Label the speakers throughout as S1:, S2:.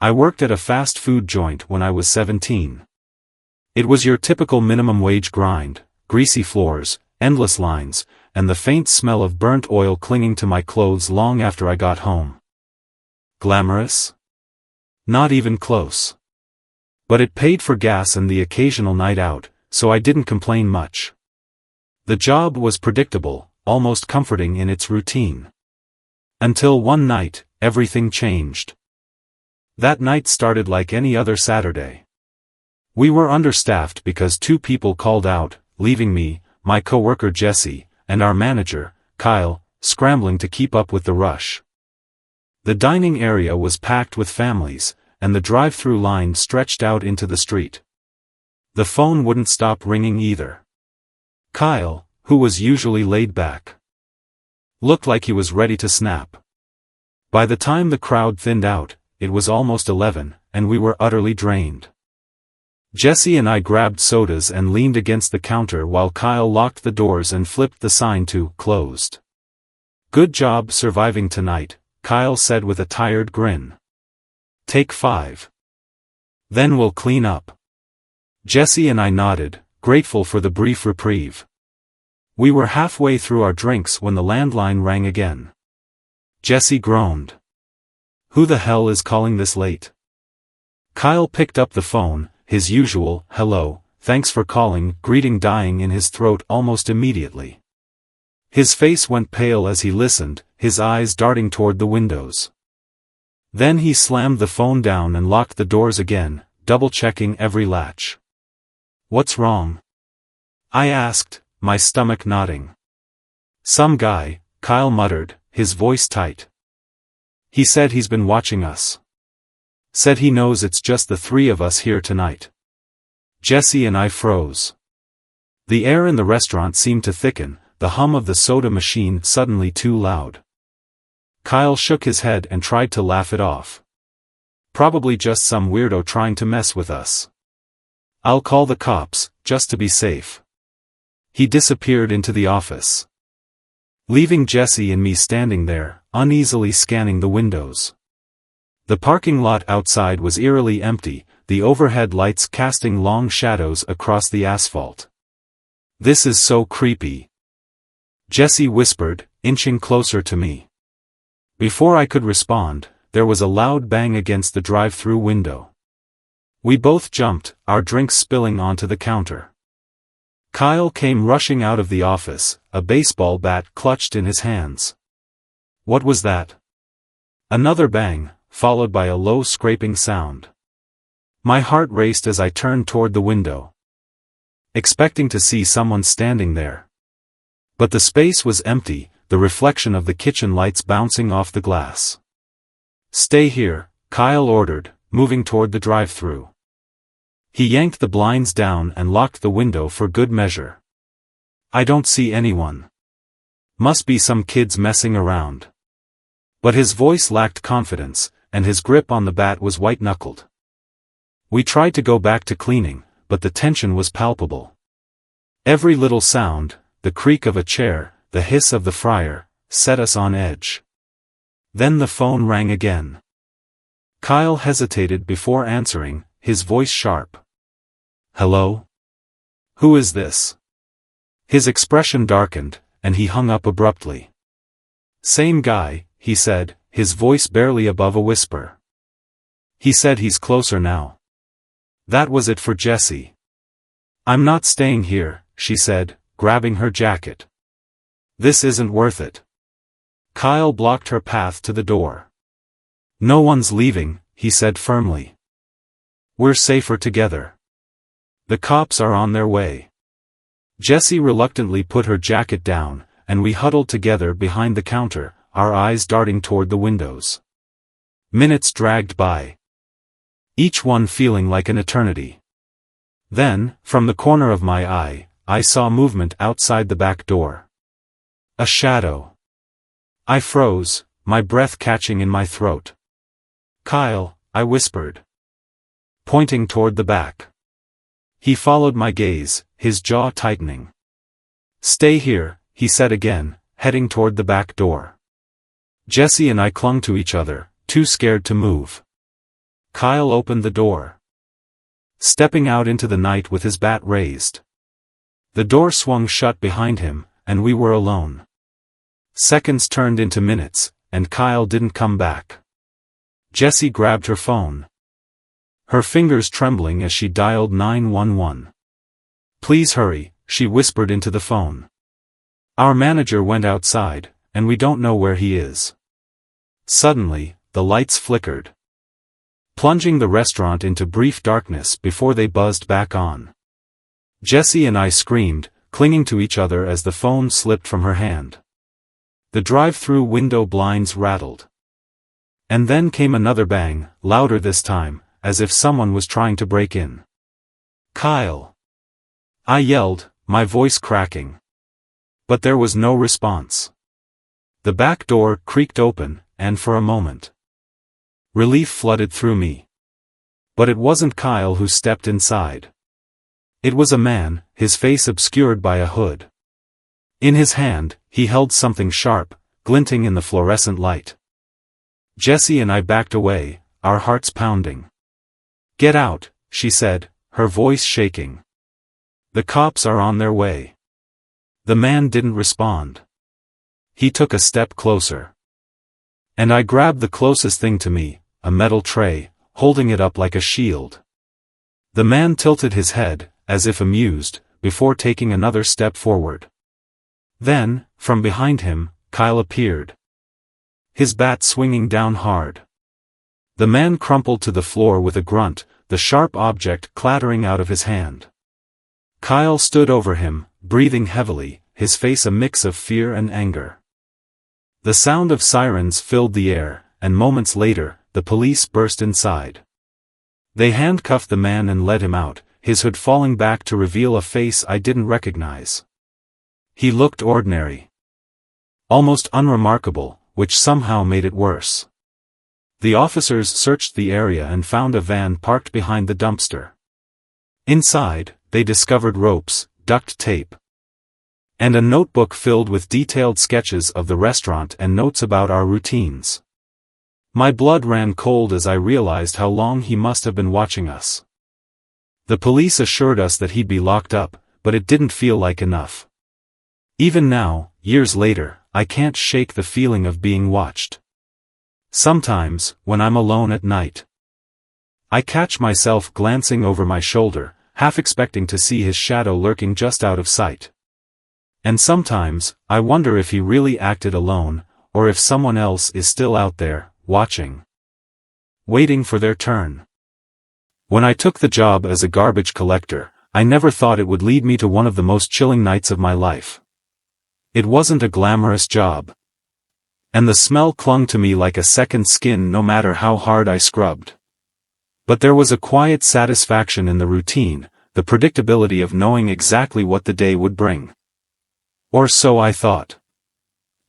S1: I worked at a fast food joint when I was 17. It was your typical minimum wage grind, greasy floors, endless lines, and the faint smell of burnt oil clinging to my clothes long after I got home. Glamorous? Not even close. But it paid for gas and the occasional night out, so I didn't complain much. The job was predictable, almost comforting in its routine. Until one night, everything changed. That night started like any other Saturday. We were understaffed because 2 people called out, leaving me, my coworker Jesse, and our manager, Kyle, scrambling to keep up with the rush. The dining area was packed with families, and the drive-through line stretched out into the street. The phone wouldn't stop ringing either. Kyle, who was usually laid back, looked like he was ready to snap. By the time the crowd thinned out, it was almost 11, and we were utterly drained. Jesse and I grabbed sodas and leaned against the counter while Kyle locked the doors and flipped the sign to "Closed." "Good job surviving tonight," Kyle said with a tired grin. "Take 5. Then we'll clean up." Jesse and I nodded, grateful for the brief reprieve. We were halfway through our drinks when the landline rang again. Jesse groaned. "Who the hell is calling this late?" Kyle picked up the phone, his usual, "Hello, thanks for calling," greeting dying in his throat almost immediately. His face went pale as he listened, his eyes darting toward the windows. Then he slammed the phone down and locked the doors again, double-checking every latch. "What's wrong?" I asked, my stomach knotting. "Some guy," Kyle muttered, his voice tight. "He said he's been watching us. Said he knows it's just the 3 of us here tonight." Jesse and I froze. The air in the restaurant seemed to thicken, the hum of the soda machine suddenly too loud. Kyle shook his head and tried to laugh it off. Probably just some weirdo trying to mess with us. "I'll call the cops, just to be safe." He disappeared into the office, leaving Jesse and me standing there, uneasily scanning the windows. The parking lot outside was eerily empty, the overhead lights casting long shadows across the asphalt. "This is so creepy," Jesse whispered, inching closer to me. Before I could respond, there was a loud bang against the drive-through window. We both jumped, our drinks spilling onto the counter. Kyle came rushing out of the office, a baseball bat clutched in his hands. "What was that?" Another bang, followed by a low scraping sound. My heart raced as I turned toward the window, expecting to see someone standing there. But the space was empty, the reflection of the kitchen lights bouncing off the glass. "Stay here," Kyle ordered, moving toward the drive-through. He yanked the blinds down and locked the window for good measure. "I don't see anyone. Must be some kids messing around." But his voice lacked confidence, and his grip on the bat was white-knuckled. We tried to go back to cleaning, but the tension was palpable. Every little sound, the creak of a chair, the hiss of the fryer, set us on edge. Then the phone rang again. Kyle hesitated before answering, his voice sharp. "Hello? Who is this?" His expression darkened, and he hung up abruptly. "Same guy," he said, his voice barely above a whisper. "He said he's closer now." That was it for Jessie. "I'm not staying here," she said, grabbing her jacket. "This isn't worth it." Kyle blocked her path to the door. "No one's leaving," he said firmly. "We're safer together. The cops are on their way." Jessie reluctantly put her jacket down, and we huddled together behind the counter, our eyes darting toward the windows. Minutes dragged by, each one feeling like an eternity. Then, from the corner of my eye, I saw movement outside the back door. A shadow. I froze, my breath catching in my throat. "Kyle," I whispered, pointing toward the back. He followed my gaze, his jaw tightening. "Stay here," he said again, heading toward the back door. Jessie and I clung to each other, too scared to move. Kyle opened the door, stepping out into the night with his bat raised. The door swung shut behind him, and we were alone. Seconds turned into minutes, and Kyle didn't come back. Jessie grabbed her phone, her fingers trembling as she dialed 911. "Please hurry," she whispered into the phone. "Our manager went outside, and we don't know where he is." Suddenly, the lights flickered, plunging the restaurant into brief darkness before they buzzed back on. Jessie and I screamed, clinging to each other as the phone slipped from her hand. The drive-through window blinds rattled. And then came another bang, louder this time, as if someone was trying to break in. "Kyle!" I yelled, my voice cracking. But there was no response. The back door creaked open, and for a moment, relief flooded through me. But it wasn't Kyle who stepped inside. It was a man, his face obscured by a hood. In his hand, he held something sharp, glinting in the fluorescent light. Jessie and I backed away, our hearts pounding. "Get out," she said, her voice shaking. "The cops are on their way." The man didn't respond. He took a step closer. And I grabbed the closest thing to me, a metal tray, holding it up like a shield. The man tilted his head, as if amused, before taking another step forward. Then, from behind him, Kyle appeared, his bat swinging down hard. The man crumpled to the floor with a grunt, the sharp object clattering out of his hand. Kyle stood over him, breathing heavily, his face a mix of fear and anger. The sound of sirens filled the air, and moments later, the police burst inside. They handcuffed the man and led him out, his hood falling back to reveal a face I didn't recognize. He looked ordinary, almost unremarkable, which somehow made it worse. The officers searched the area and found a van parked behind the dumpster. Inside, they discovered ropes, duct tape, and a notebook filled with detailed sketches of the restaurant and notes about our routines. My blood ran cold as I realized how long he must have been watching us. The police assured us that he'd be locked up, but it didn't feel like enough. Even now, years later, I can't shake the feeling of being watched. Sometimes, when I'm alone at night, I catch myself glancing over my shoulder, half expecting to see his shadow lurking just out of sight. And sometimes, I wonder if he really acted alone, or if someone else is still out there, watching, waiting for their turn. When I took the job as a garbage collector, I never thought it would lead me to one of the most chilling nights of my life. It wasn't a glamorous job, and the smell clung to me like a second skin no matter how hard I scrubbed. But there was a quiet satisfaction in the routine, the predictability of knowing exactly what the day would bring. Or so I thought.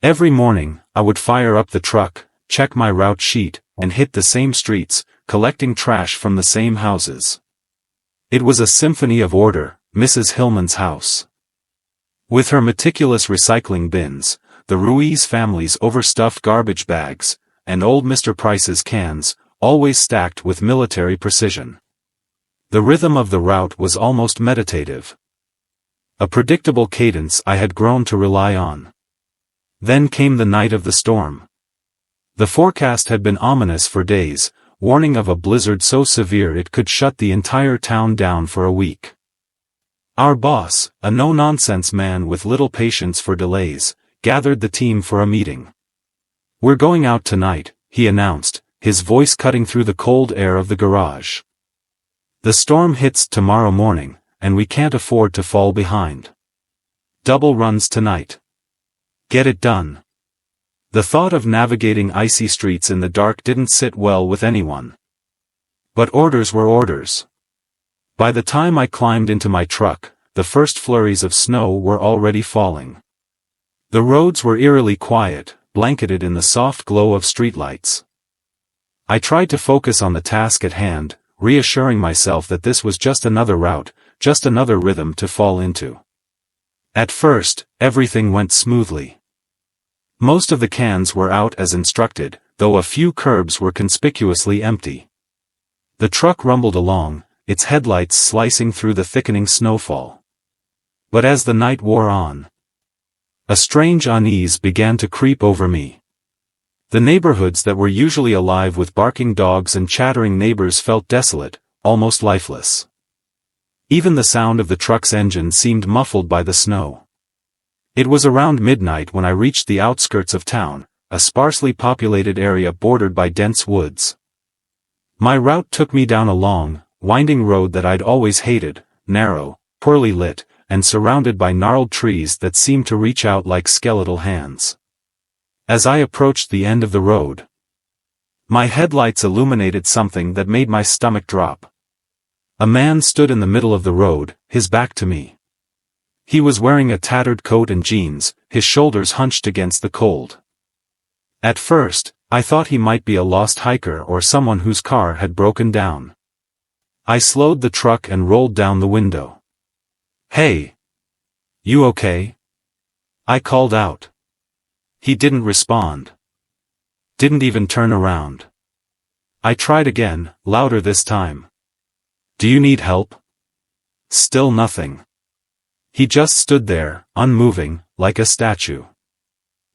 S1: Every morning, I would fire up the truck, check my route sheet, and hit the same streets, collecting trash from the same houses. It was a symphony of order, Mrs. Hillman's house. With her meticulous recycling bins, the Ruiz family's overstuffed garbage bags, and old Mr. Price's cans, always stacked with military precision. The rhythm of the route was almost meditative, a predictable cadence I had grown to rely on. Then came the night of the storm. The forecast had been ominous for days, warning of a blizzard so severe it could shut the entire town down for a week. Our boss, a no-nonsense man with little patience for delays, gathered the team for a meeting. "We're going out tonight," he announced, his voice cutting through the cold air of the garage. "The storm hits tomorrow morning, and we can't afford to fall behind. Double runs tonight. Get it done." The thought of navigating icy streets in the dark didn't sit well with anyone. But orders were orders. By the time I climbed into my truck, the first flurries of snow were already falling. The roads were eerily quiet, blanketed in the soft glow of streetlights. I tried to focus on the task at hand, reassuring myself that this was just another route, just another rhythm to fall into. At first, everything went smoothly. Most of the cans were out as instructed, though a few curbs were conspicuously empty. The truck rumbled along, its headlights slicing through the thickening snowfall. But as the night wore on, a strange unease began to creep over me. The neighborhoods that were usually alive with barking dogs and chattering neighbors felt desolate, almost lifeless. Even the sound of the truck's engine seemed muffled by the snow. It was around midnight when I reached the outskirts of town, a sparsely populated area bordered by dense woods. My route took me down a long, winding road that I'd always hated, narrow, poorly lit, and surrounded by gnarled trees that seemed to reach out like skeletal hands. As I approached the end of the road, my headlights illuminated something that made my stomach drop. A man stood in the middle of the road, his back to me. He was wearing a tattered coat and jeans, his shoulders hunched against the cold. At first, I thought he might be a lost hiker or someone whose car had broken down. I slowed the truck and rolled down the window. "Hey! You okay?" I called out. He didn't respond. Didn't even turn around. I tried again, louder this time. "Do you need help?" Still nothing. He just stood there, unmoving, like a statue.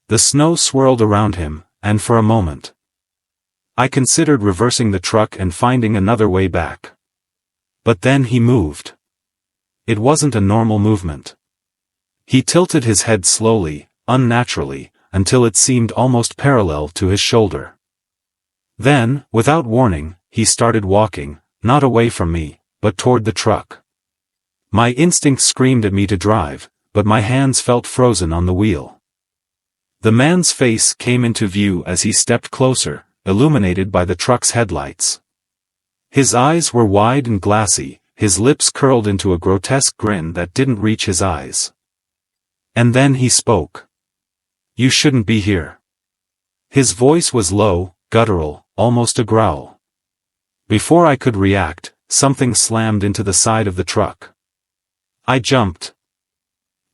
S1: The snow swirled around him, and for a moment, I considered reversing the truck and finding another way back. But then he moved. It wasn't a normal movement. He tilted his head slowly, unnaturally, until it seemed almost parallel to his shoulder. Then, without warning, he started walking, not away from me, but toward the truck. My instinct screamed at me to drive, but my hands felt frozen on the wheel. The man's face came into view as he stepped closer, illuminated by the truck's headlights. His eyes were wide and glassy, his lips curled into a grotesque grin that didn't reach his eyes. And then he spoke. "You shouldn't be here." His voice was low, guttural, almost a growl. Before I could react, something slammed into the side of the truck. I jumped,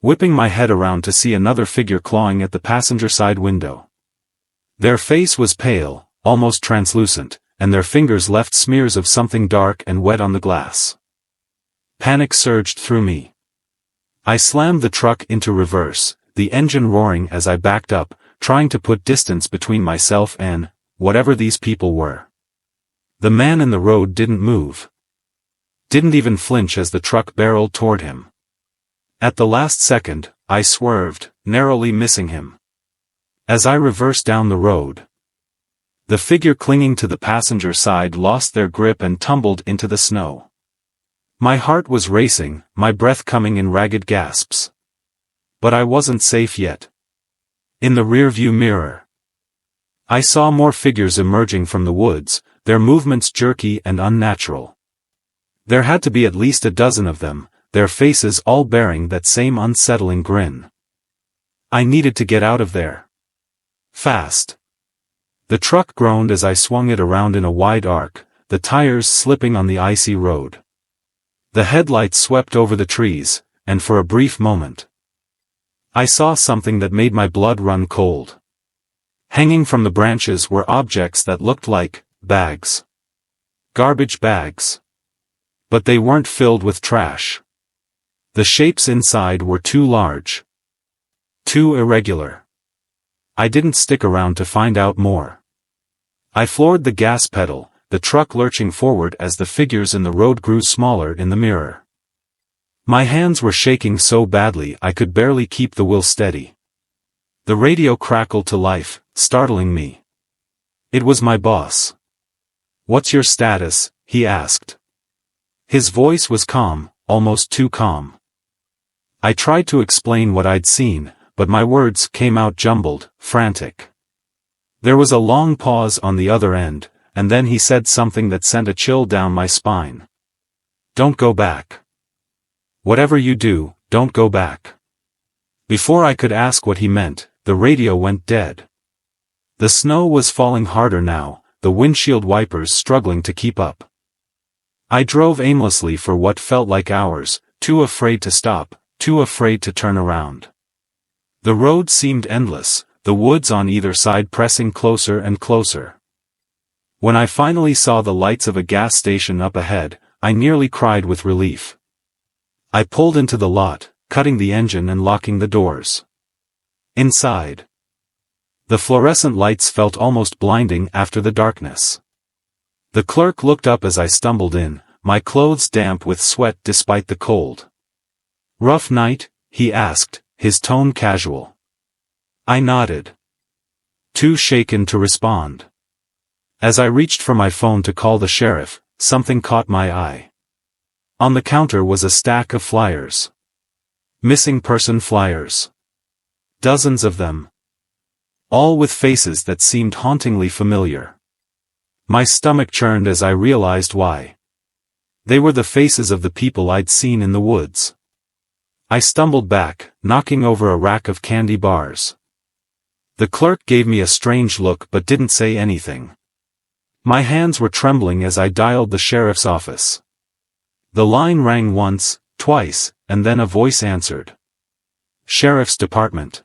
S1: whipping my head around to see another figure clawing at the passenger side window. Their face was pale, almost translucent, and their fingers left smears of something dark and wet on the glass. Panic surged through me. I slammed the truck into reverse, the engine roaring as I backed up, trying to put distance between myself and whatever these people were. The man in the road didn't move. Didn't even flinch as the truck barreled toward him. At the last second, I swerved, narrowly missing him. As I reversed down the road, the figure clinging to the passenger side lost their grip and tumbled into the snow. My heart was racing, my breath coming in ragged gasps. But I wasn't safe yet. In the rearview mirror, I saw more figures emerging from the woods, their movements jerky and unnatural. There had to be at least a dozen of them, their faces all bearing that same unsettling grin. I needed to get out of there. Fast. The truck groaned as I swung it around in a wide arc, the tires slipping on the icy road. The headlights swept over the trees, and for a brief moment, I saw something that made my blood run cold. Hanging from the branches were objects that looked like bags. Garbage bags. But they weren't filled with trash. The shapes inside were too large. Too irregular. I didn't stick around to find out more. I floored the gas pedal, the truck lurching forward as the figures in the road grew smaller in the mirror. My hands were shaking so badly I could barely keep the wheel steady. The radio crackled to life, startling me. It was my boss. "What's your status?" he asked. His voice was calm, almost too calm. I tried to explain what I'd seen, but my words came out jumbled, frantic. There was a long pause on the other end, and then he said something that sent a chill down my spine. "Don't go back. Whatever you do, don't go back." Before I could ask what he meant, the radio went dead. The snow was falling harder now, the windshield wipers struggling to keep up. I drove aimlessly for what felt like hours, too afraid to stop, too afraid to turn around. The road seemed endless, the woods on either side pressing closer and closer. When I finally saw the lights of a gas station up ahead, I nearly cried with relief. I pulled into the lot, cutting the engine and locking the doors. Inside, the fluorescent lights felt almost blinding after the darkness. The clerk looked up as I stumbled in, my clothes damp with sweat despite the cold. "Rough night?" he asked, his tone casual. I nodded, too shaken to respond. As I reached for my phone to call the sheriff, something caught my eye. On the counter was a stack of flyers. Missing person flyers. Dozens of them. All with faces that seemed hauntingly familiar. My stomach churned as I realized why. They were the faces of the people I'd seen in the woods. I stumbled back, knocking over a rack of candy bars. The clerk gave me a strange look but didn't say anything. My hands were trembling as I dialed the sheriff's office. The line rang once, twice, and then a voice answered. "Sheriff's Department."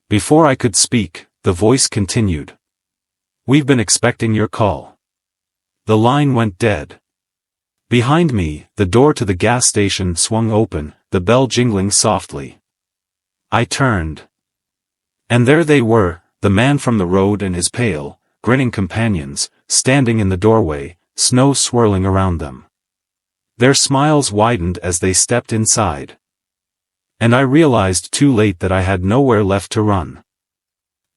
S1: Before I could speak, the voice continued. "We've been expecting your call." The line went dead. Behind me, the door to the gas station swung open, the bell jingling softly. I turned. And there they were, the man from the road and his pale, grinning companions, standing in the doorway, snow swirling around them. Their smiles widened as they stepped inside. And I realized too late that I had nowhere left to run.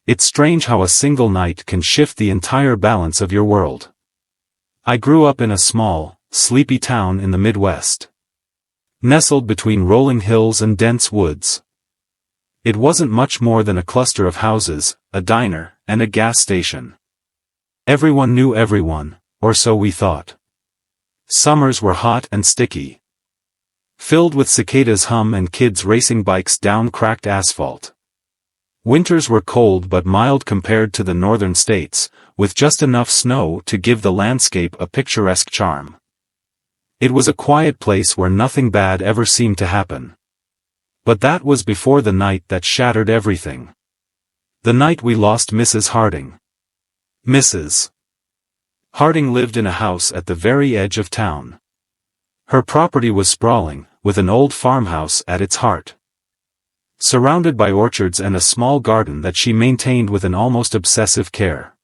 S1: It's strange how a single night can shift the entire balance of your world. I grew up in a small, sleepy town in the Midwest. Nestled between rolling hills and dense woods. It wasn't much more than a cluster of houses, a diner, and a gas station. Everyone knew everyone, or so we thought. Summers were hot and sticky. Filled with cicadas' hum and kids racing bikes down cracked asphalt. Winters were cold but mild compared to the northern states, with just enough snow to give the landscape a picturesque charm. It was a quiet place where nothing bad ever seemed to happen. But that was before the night that shattered everything. The night we lost Mrs. Harding. Mrs. Harding lived in a house at the very edge of town. Her property was sprawling, with an old farmhouse at its heart. Surrounded by orchards and a small garden that she maintained with an almost obsessive care.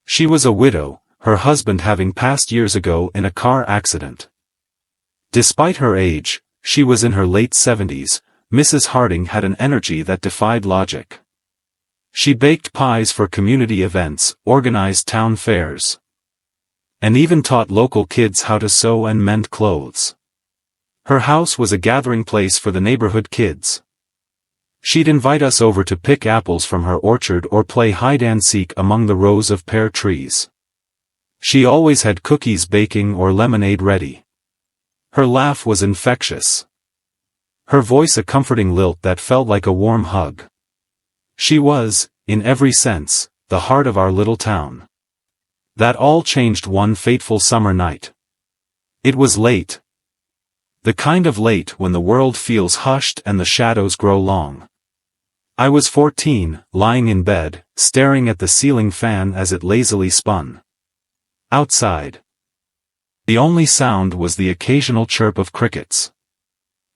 S1: She was a widow, her husband having passed years ago in a car accident. Despite her age, she was in her late 70s, Mrs. Harding had an energy that defied logic. She baked pies for community events, organized town fairs, and even taught local kids how to sew and mend clothes. Her house was a gathering place for the neighborhood kids. She'd invite us over to pick apples from her orchard or play hide-and-seek among the rows of pear trees. She always had cookies baking or lemonade ready. Her laugh was infectious. Her voice a comforting lilt that felt like a warm hug. She was, in every sense, the heart of our little town. That all changed one fateful summer night. It was late. The kind of late when the world feels hushed and the shadows grow long. I was 14, lying in bed, staring at the ceiling fan as it lazily spun. Outside, the only sound was the occasional chirp of crickets.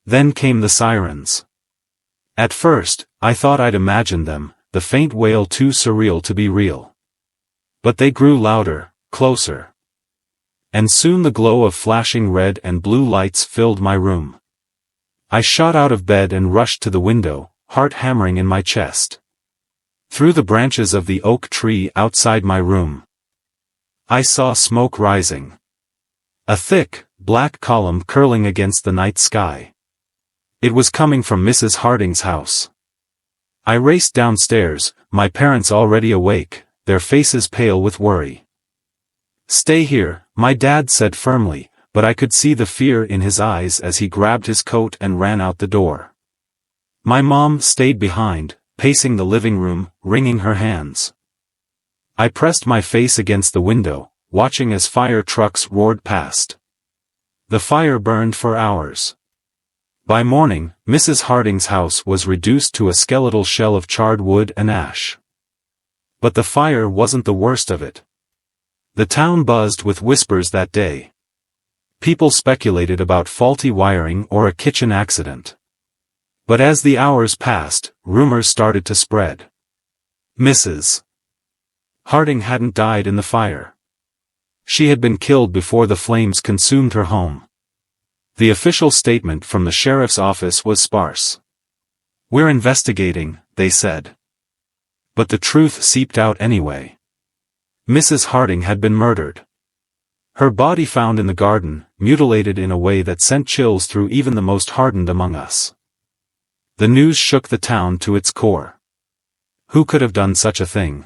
S1: Then came the sirens. At first, I thought I'd imagined them, the faint wail too surreal to be real. But they grew louder, closer. And soon the glow of flashing red and blue lights filled my room. I shot out of bed and rushed to the window, heart hammering in my chest. Through the branches of the oak tree outside my room, I saw smoke rising. A thick, black column curling against the night sky. It was coming from Mrs. Harding's house. I raced downstairs, my parents already awake, their faces pale with worry. "Stay here," my dad said firmly, but I could see the fear in his eyes as he grabbed his coat and ran out the door. My mom stayed behind, pacing the living room, wringing her hands. I pressed my face against the window, watching as fire trucks roared past. The fire burned for hours. By morning, Mrs. Harding's house was reduced to a skeletal shell of charred wood and ash. But the fire wasn't the worst of it. The town buzzed with whispers that day. People speculated about faulty wiring or a kitchen accident. But as the hours passed, rumors started to spread. Mrs. Harding hadn't died in the fire. She had been killed before the flames consumed her home. The official statement from the sheriff's office was sparse. "We're investigating," they said. But the truth seeped out anyway. Mrs. Harding had been murdered. Her body found in the garden, mutilated in a way that sent chills through even the most hardened among us. The news shook the town to its core. Who could have done such a thing?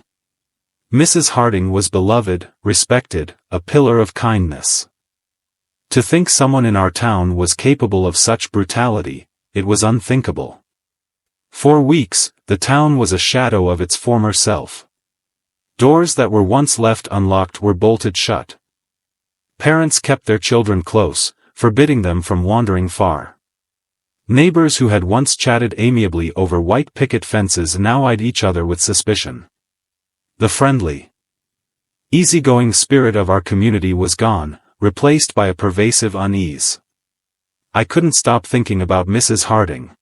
S1: Mrs. Harding was beloved, respected, a pillar of kindness. To think someone in our town was capable of such brutality, it was unthinkable. For weeks, the town was a shadow of its former self. Doors that were once left unlocked were bolted shut. Parents kept their children close, forbidding them from wandering far. Neighbors who had once chatted amiably over white picket fences now eyed each other with suspicion. The friendly, easygoing spirit of our community was gone, replaced by a pervasive unease. I couldn't stop thinking about Mrs. Harding.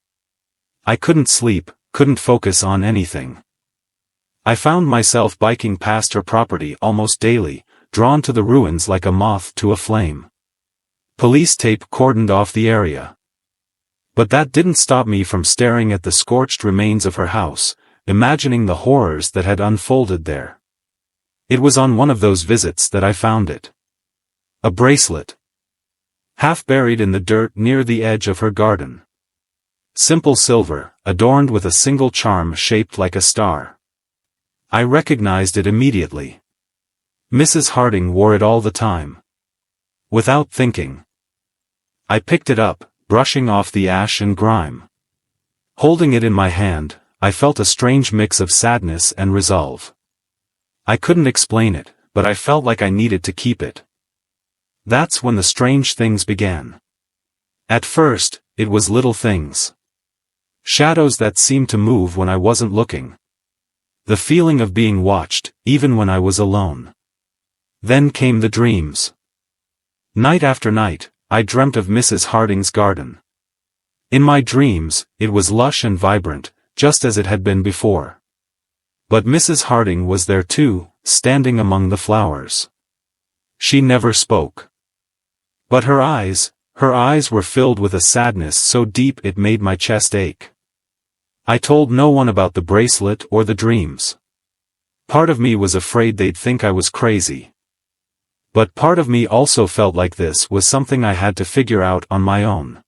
S1: I couldn't sleep, couldn't focus on anything. I found myself biking past her property almost daily, drawn to the ruins like a moth to a flame. Police tape cordoned off the area. But that didn't stop me from staring at the scorched remains of her house, imagining the horrors that had unfolded there. It was on one of those visits that I found it. A bracelet. Half buried in the dirt near the edge of her garden. Simple silver, adorned with a single charm shaped like a star. I recognized it immediately. Mrs. Harding wore it all the time. Without thinking, I picked it up, brushing off the ash and grime. Holding it in my hand, I felt a strange mix of sadness and resolve. I couldn't explain it, but I felt like I needed to keep it. That's when the strange things began. At first, it was little things. Shadows that seemed to move when I wasn't looking. The feeling of being watched, even when I was alone. Then came the dreams. Night after night, I dreamt of Mrs. Harding's garden. In my dreams, it was lush and vibrant, just as it had been before. But Mrs. Harding was there too, standing among the flowers. She never spoke. But her eyes were filled with a sadness so deep it made my chest ache. I told no one about the bracelet or the dreams. Part of me was afraid they'd think I was crazy. But part of me also felt like this was something I had to figure out on my own.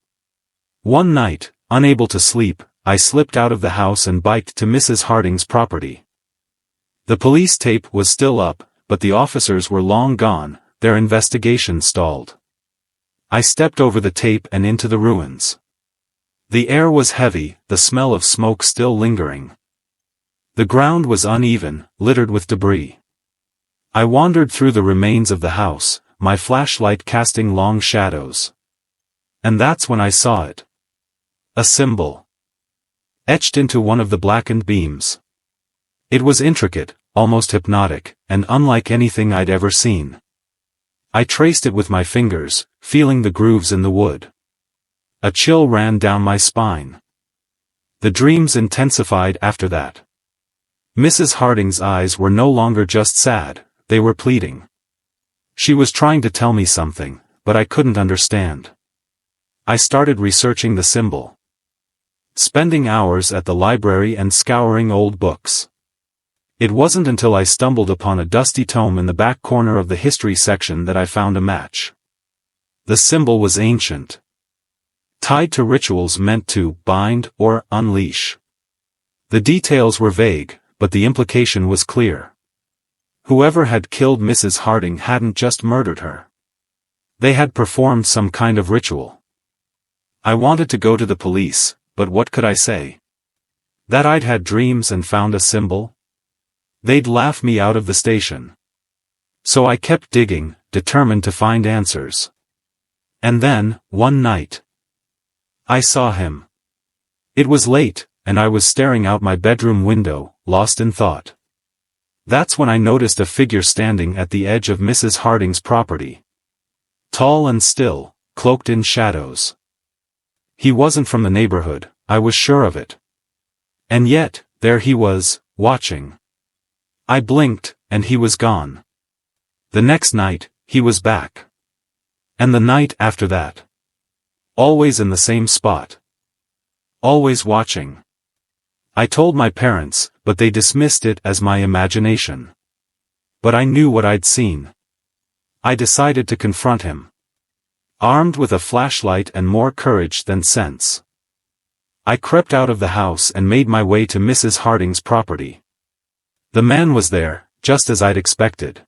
S1: One night, unable to sleep, I slipped out of the house and biked to Mrs. Harding's property. The police tape was still up, but the officers were long gone, their investigation stalled. I stepped over the tape and into the ruins. The air was heavy, the smell of smoke still lingering. The ground was uneven, littered with debris. I wandered through the remains of the house, my flashlight casting long shadows. And that's when I saw it. A symbol. Etched into one of the blackened beams. It was intricate, almost hypnotic, and unlike anything I'd ever seen. I traced it with my fingers, feeling the grooves in the wood. A chill ran down my spine. The dreams intensified after that. Mrs. Harding's eyes were no longer just sad, they were pleading. She was trying to tell me something, but I couldn't understand. I started researching the symbol. Spending hours at the library and scouring old books. It wasn't until I stumbled upon a dusty tome in the back corner of the history section that I found a match. The symbol was ancient. Tied to rituals meant to bind or unleash. The details were vague, but the implication was clear. Whoever had killed Mrs. Harding hadn't just murdered her. They had performed some kind of ritual. I wanted to go to the police, but what could I say? That I'd had dreams and found a symbol? They'd laugh me out of the station. So I kept digging, determined to find answers. And then, one night, I saw him. It was late, and I was staring out my bedroom window, lost in thought. That's when I noticed a figure standing at the edge of Mrs. Harding's property. Tall and still, cloaked in shadows. He wasn't from the neighborhood, I was sure of it. And yet, there he was, watching. I blinked, and he was gone. The next night, he was back. And the night after that. Always in the same spot. Always watching. I told my parents, but they dismissed it as my imagination. But I knew what I'd seen. I decided to confront him. Armed with a flashlight and more courage than sense. I crept out of the house and made my way to Mrs. Harding's property. The man was there, just as I'd expected.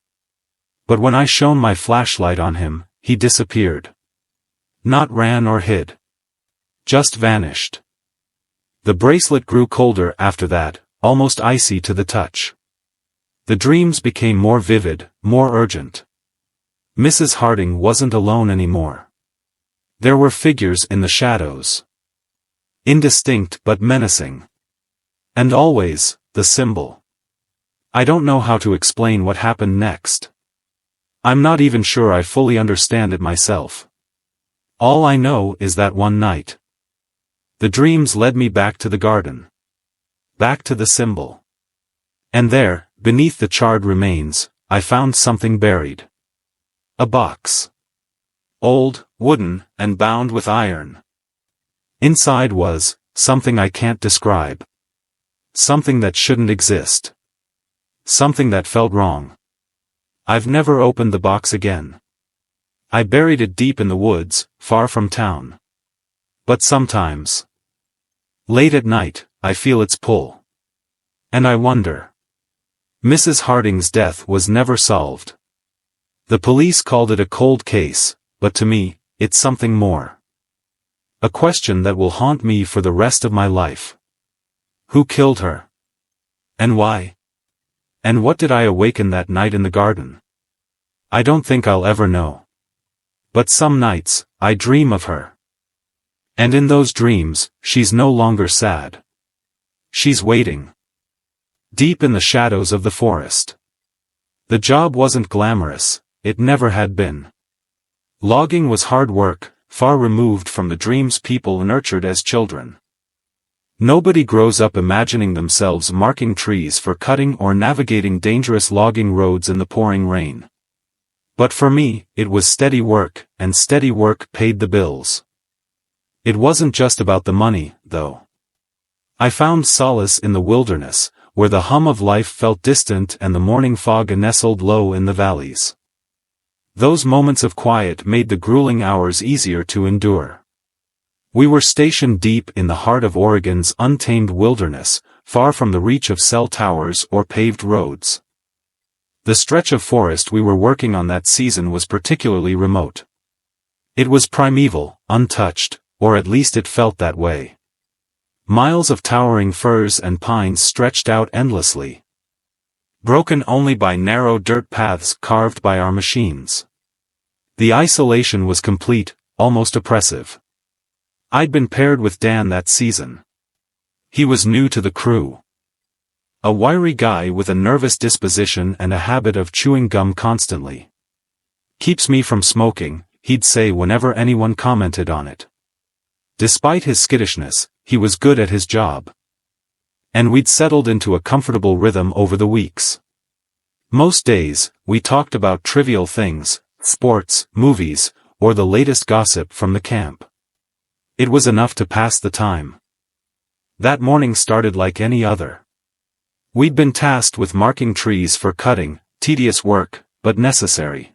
S1: But when I shone my flashlight on him, he disappeared. Not ran or hid. Just vanished. The bracelet grew colder after that, almost icy to the touch. The dreams became more vivid, more urgent. Mrs. Harding wasn't alone anymore. There were figures in the shadows. Indistinct but menacing. And always, the symbol. I don't know how to explain what happened next. I'm not even sure I fully understand it myself. All I know is that one night. The dreams led me back to the garden. Back to the symbol. And there, beneath the charred remains, I found something buried. A box. Old, wooden, and bound with iron. Inside was something I can't describe. Something that shouldn't exist. Something that felt wrong. I've never opened the box again. I buried it deep in the woods, far from town. But sometimes, late at night, I feel its pull. And I wonder. Mrs. Harding's death was never solved. The police called it a cold case, but to me, it's something more. A question that will haunt me for the rest of my life. Who killed her? And why? And what did I awaken that night in the garden? I don't think I'll ever know. But some nights, I dream of her. And in those dreams, she's no longer sad. She's waiting. Deep in the shadows of the forest. The job wasn't glamorous, it never had been. Logging was hard work, far removed from the dreams people nurtured as children. Nobody grows up imagining themselves marking trees for cutting or navigating dangerous logging roads in the pouring rain. But for me, it was steady work, and steady work paid the bills. It wasn't just about the money, though. I found solace in the wilderness, where the hum of life felt distant and the morning fog nestled low in the valleys. Those moments of quiet made the grueling hours easier to endure. We were stationed deep in the heart of Oregon's untamed wilderness, far from the reach of cell towers or paved roads. The stretch of forest we were working on that season was particularly remote. It was primeval, untouched, or at least it felt that way. Miles of towering firs and pines stretched out endlessly. Broken only by narrow dirt paths carved by our machines. The isolation was complete, almost oppressive. I'd been paired with Dan that season. He was new to the crew. A wiry guy with a nervous disposition and a habit of chewing gum constantly. Keeps me from smoking, he'd say whenever anyone commented on it. Despite his skittishness, he was good at his job. And we'd settled into a comfortable rhythm over the weeks. Most days, we talked about trivial things, sports, movies, or the latest gossip from the camp. It was enough to pass the time. That morning started like any other. We'd been tasked with marking trees for cutting, tedious work, but necessary.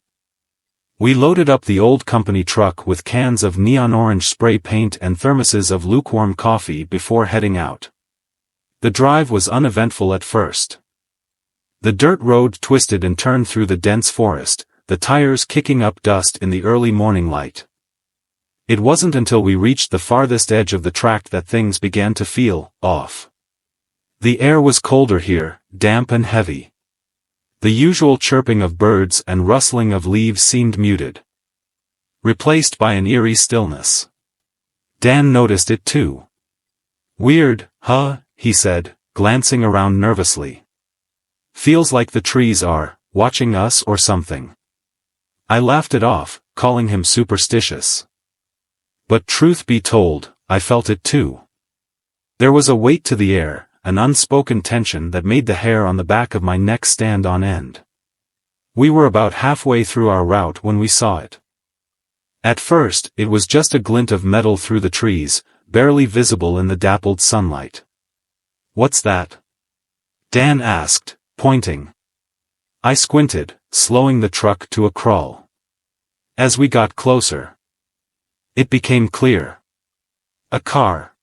S1: We loaded up the old company truck with cans of neon orange spray paint and thermoses of lukewarm coffee before heading out. The drive was uneventful at first. The dirt road twisted and turned through the dense forest, the tires kicking up dust in the early morning light. It wasn't until we reached the farthest edge of the track that things began to feel off. The air was colder here, damp and heavy. The usual chirping of birds and rustling of leaves seemed muted. Replaced by an eerie stillness. Dan noticed it too. Weird, huh? He said, glancing around nervously. Feels like the trees are watching us or something. I laughed it off, calling him superstitious. But truth be told, I felt it too. There was a weight to the air, an unspoken tension that made the hair on the back of my neck stand on end. We were about halfway through our route when we saw it. At first, it was just a glint of metal through the trees, barely visible in the dappled sunlight. "What's that?" Dan asked, pointing. I squinted, slowing the truck to a crawl. As we got closer, it became clear. A car.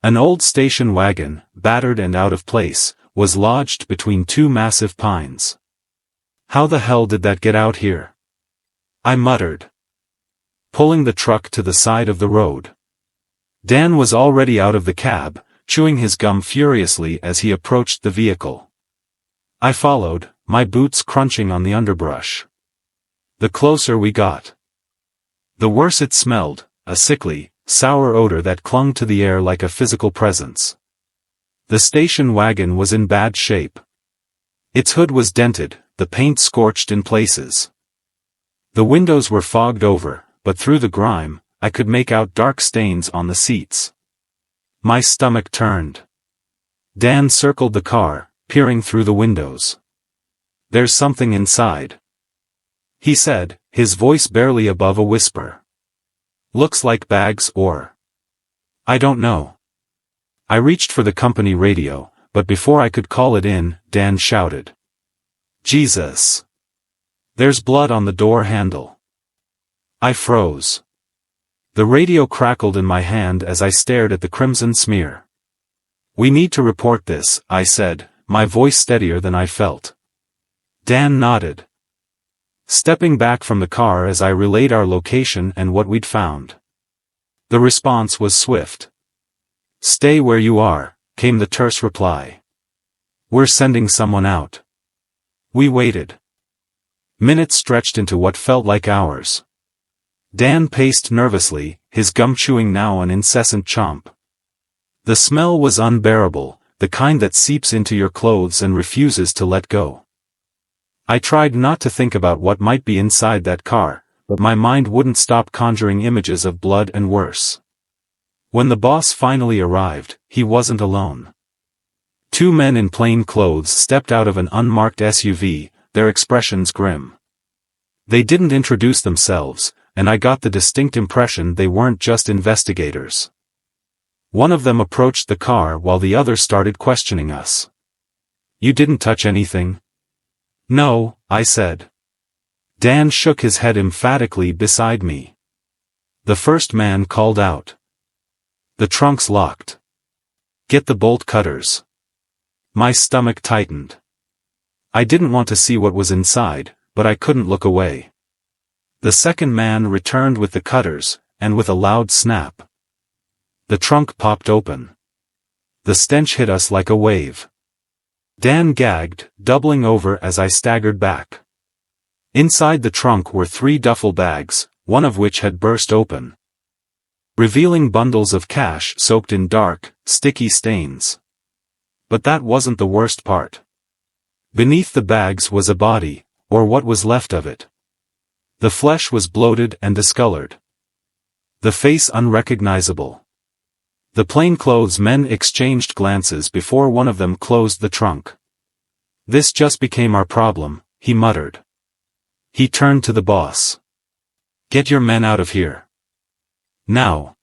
S1: An old station wagon, battered and out of place, was lodged between two massive pines. "How the hell did that get out here?" I muttered, pulling the truck to the side of the road. Dan was already out of the cab, chewing his gum furiously as he approached the vehicle. I followed, my boots crunching on the underbrush. The closer we got, the worse it smelled, a sickly, sour odor that clung to the air like a physical presence. The station wagon was in bad shape. Its hood was dented, the paint scorched in places. The windows were fogged over, but through the grime, I could make out dark stains on the seats. My stomach turned. Dan circled the car, peering through the windows. "There's something inside," he said, his voice barely above a whisper. "Looks like bags or... I don't know." I reached for the company radio, but before I could call it in, Dan shouted, "Jesus! There's blood on the door handle." I froze. The radio crackled in my hand as I stared at the crimson smear. "We need to report this," I said, my voice steadier than I felt. Dan nodded, stepping back from the car as I relayed our location and what we'd found. The response was swift. "Stay where you are," came the terse reply. "We're sending someone out." We waited. Minutes stretched into what felt like hours. Dan paced nervously, his gum chewing now an incessant chomp. The smell was unbearable, the kind that seeps into your clothes and refuses to let go. I tried not to think about what might be inside that car, but my mind wouldn't stop conjuring images of blood and worse. When the boss finally arrived, he wasn't alone. Two men in plain clothes stepped out of an unmarked SUV, their expressions grim. They didn't introduce themselves, and I got the distinct impression they weren't just investigators. One of them approached the car while the other started questioning us. "You didn't touch anything?" "No," I said. Dan shook his head emphatically beside me. The first man called out, "The trunk's locked. Get the bolt cutters." My stomach tightened. I didn't want to see what was inside, but I couldn't look away. The second man returned with the cutters, and with a loud snap, the trunk popped open. The stench hit us like a wave. Dan gagged, doubling over as I staggered back. Inside the trunk were 3 duffel bags, one of which had burst open, revealing bundles of cash soaked in dark, sticky stains. But that wasn't the worst part. Beneath the bags was a body, or what was left of it. The flesh was bloated and discolored. The face unrecognizable. The plainclothes men exchanged glances before one of them closed the trunk. "This just became our problem," he muttered. He turned to the boss. "Get your men out of here. Now."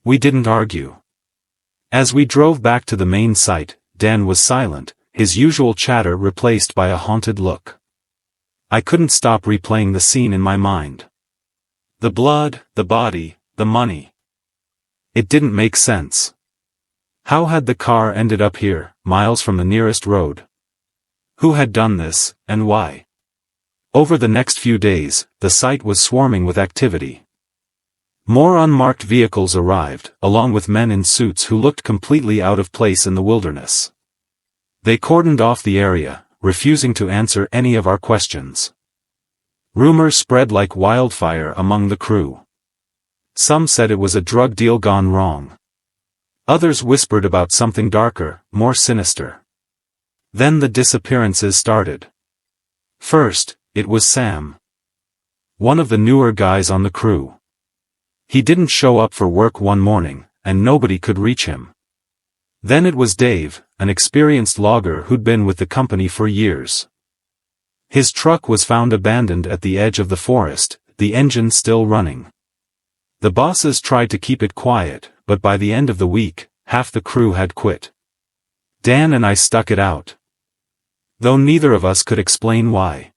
S1: We didn't argue. As we drove back to the main site, Dan was silent, his usual chatter replaced by a haunted look. I couldn't stop replaying the scene in my mind. The blood, the body, the money. It didn't make sense. How had the car ended up here, miles from the nearest road? Who had done this, and why? Over the next few days, the site was swarming with activity. More unmarked vehicles arrived, along with men in suits who looked completely out of place in the wilderness. They cordoned off the area, refusing to answer any of our questions. Rumors spread like wildfire among the crew. Some said it was a drug deal gone wrong. Others whispered about something darker, more sinister. Then the disappearances started. First, it was Sam, one of the newer guys on the crew. He didn't show up for work one morning, and nobody could reach him. Then it was Dave, an experienced logger who'd been with the company for years. His truck was found abandoned at the edge of the forest, the engine still running. The bosses tried to keep it quiet, but by the end of the week, half the crew had quit. Dan and I stuck it out, though neither of us could explain why.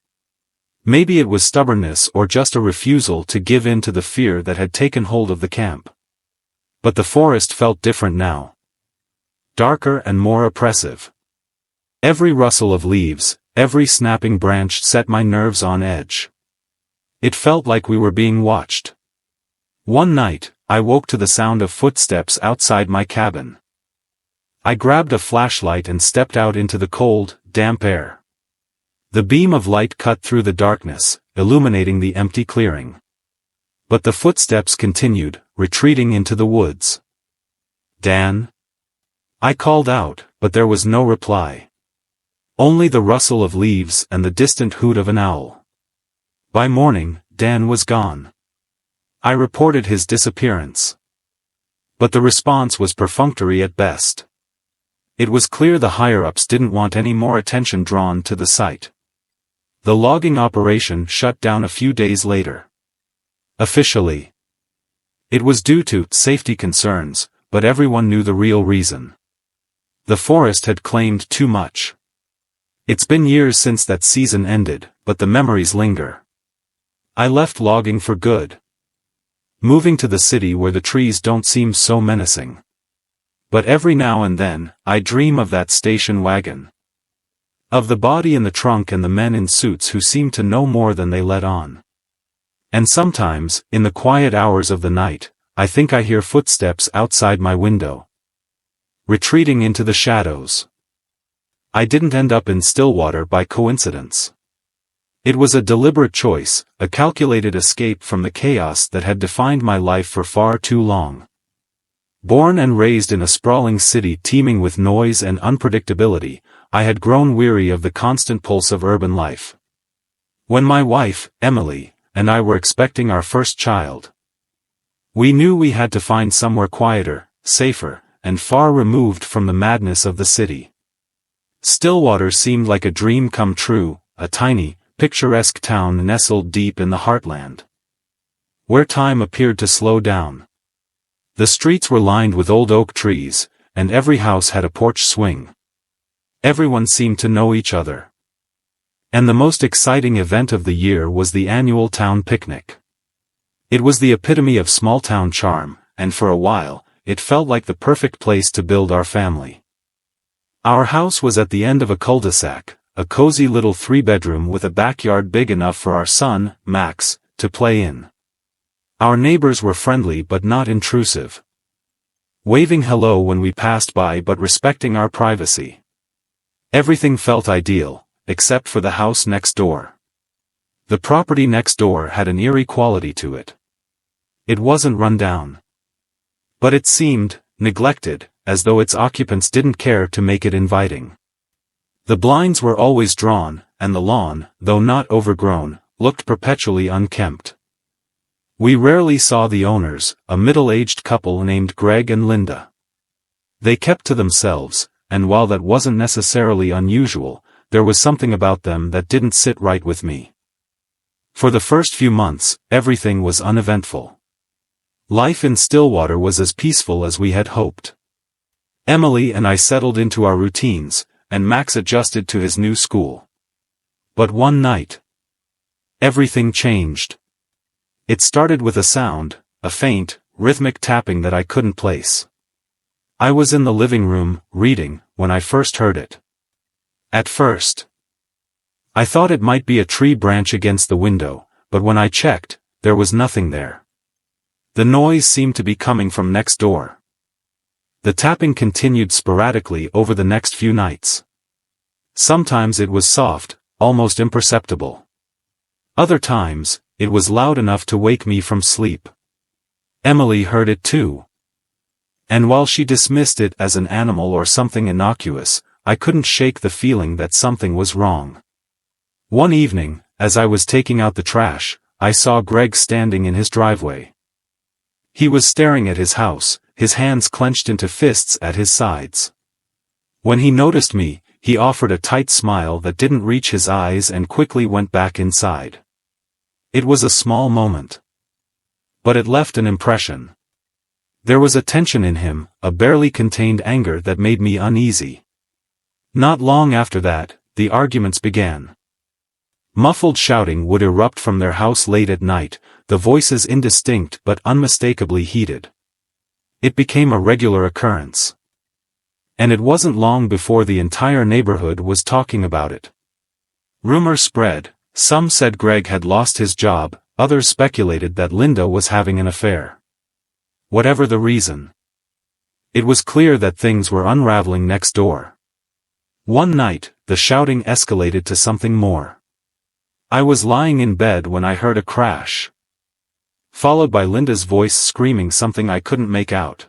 S1: Maybe it was stubbornness or just a refusal to give in to the fear that had taken hold of the camp. But the forest felt different now. Darker and more oppressive. Every rustle of leaves, every snapping branch set my nerves on edge. It felt like we were being watched. One night, I woke to the sound of footsteps outside my cabin. I grabbed a flashlight and stepped out into the cold, damp air. The beam of light cut through the darkness, illuminating the empty clearing. But the footsteps continued, retreating into the woods. Dan? I called out, but there was no reply. Only the rustle of leaves and the distant hoot of an owl. By morning, Dan was gone. I reported his disappearance. But the response was perfunctory at best. It was clear the higher-ups didn't want any more attention drawn to the site. The logging operation shut down a few days later. Officially, it was due to safety concerns, but everyone knew the real reason. The forest had claimed too much. It's been years since that season ended, but the memories linger. I left logging for good, moving to the city where the trees don't seem so menacing. But every now and then, I dream of that station wagon. Of the body in the trunk and the men in suits who seem to know more than they let on. And sometimes, in the quiet hours of the night, I think I hear footsteps outside my window, retreating into the shadows. I didn't end up in Stillwater by coincidence. It was a deliberate choice, a calculated escape from the chaos that had defined my life for far too long. Born and raised in a sprawling city teeming with noise and unpredictability, I had grown weary of the constant pulse of urban life. When my wife, Emily, and I were expecting our first child, we knew we had to find somewhere quieter, safer, and far removed from the madness of the city. Stillwater seemed like a dream come true, a tiny, picturesque town nestled deep in the heartland, where time appeared to slow down. The streets were lined with old oak trees, and every house had a porch swing. Everyone seemed to know each other. And the most exciting event of the year was the annual town picnic. It was the epitome of small-town charm, and for a while, it felt like the perfect place to build our family. Our house was at the end of a cul-de-sac, a cozy little 3-bedroom with a backyard big enough for our son, Max, to play in. Our neighbors were friendly but not intrusive, waving hello when we passed by but respecting our privacy. Everything felt ideal, except for the house next door. The property next door had an eerie quality to it. It wasn't run down, but it seemed neglected, as though its occupants didn't care to make it inviting. The blinds were always drawn, and the lawn, though not overgrown, looked perpetually unkempt. We rarely saw the owners, a middle-aged couple named Greg and Linda. They kept to themselves, and while that wasn't necessarily unusual, there was something about them that didn't sit right with me. For the first few months, everything was uneventful. Life in Stillwater was as peaceful as we had hoped. Emily and I settled into our routines, and Max adjusted to his new school. But one night, everything changed. It started with a sound, a faint, rhythmic tapping that I couldn't place. I was in the living room, reading, when I first heard it. At first, I thought it might be a tree branch against the window, but when I checked, there was nothing there. The noise seemed to be coming from next door. The tapping continued sporadically over the next few nights. Sometimes it was soft, almost imperceptible. Other times, it was loud enough to wake me from sleep. Emily heard it too. And while she dismissed it as an animal or something innocuous, I couldn't shake the feeling that something was wrong. One evening, as I was taking out the trash, I saw Greg standing in his driveway. He was staring at his house, his hands clenched into fists at his sides. When he noticed me, he offered a tight smile that didn't reach his eyes and quickly went back inside. It was a small moment, but it left an impression. There was a tension in him, a barely contained anger that made me uneasy. Not long after that, the arguments began. Muffled shouting would erupt from their house late at night, the voices indistinct but unmistakably heated. It became a regular occurrence. And it wasn't long before the entire neighborhood was talking about it. Rumor spread, some said Greg had lost his job, others speculated that Linda was having an affair. Whatever the reason, it was clear that things were unraveling next door. One night, the shouting escalated to something more. I was lying in bed when I heard a crash, followed by Linda's voice screaming something I couldn't make out.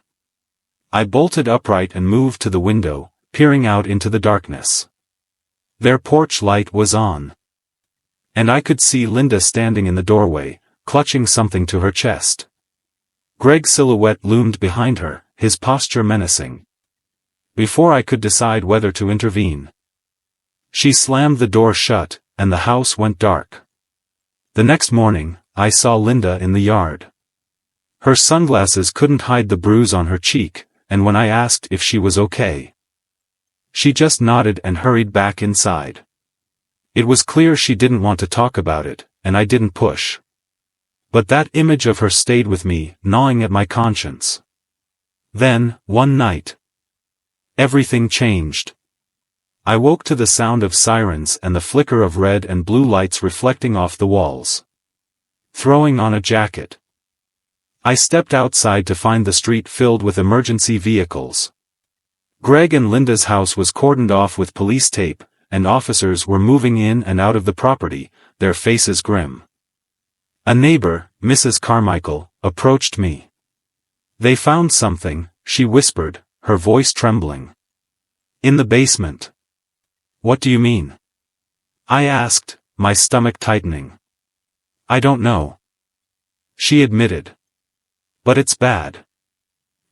S1: I bolted upright and moved to the window, peering out into the darkness. Their porch light was on, and I could see Linda standing in the doorway, clutching something to her chest. Greg's silhouette loomed behind her, his posture menacing. Before I could decide whether to intervene, she slammed the door shut, and the house went dark. The next morning, I saw Linda in the yard. Her sunglasses couldn't hide the bruise on her cheek, and when I asked if she was okay, she just nodded and hurried back inside. It was clear she didn't want to talk about it, and I didn't push. But that image of her stayed with me, gnawing at my conscience. Then, one night, everything changed. I woke to the sound of sirens and the flicker of red and blue lights reflecting off the walls. Throwing on a jacket, I stepped outside to find the street filled with emergency vehicles. Greg and Linda's house was cordoned off with police tape, and officers were moving in and out of the property, their faces grim. A neighbor, Mrs. Carmichael, approached me. "They found something," she whispered, her voice trembling. "In the basement." "What do you mean?" I asked, my stomach tightening. "I don't know," she admitted. "But it's bad.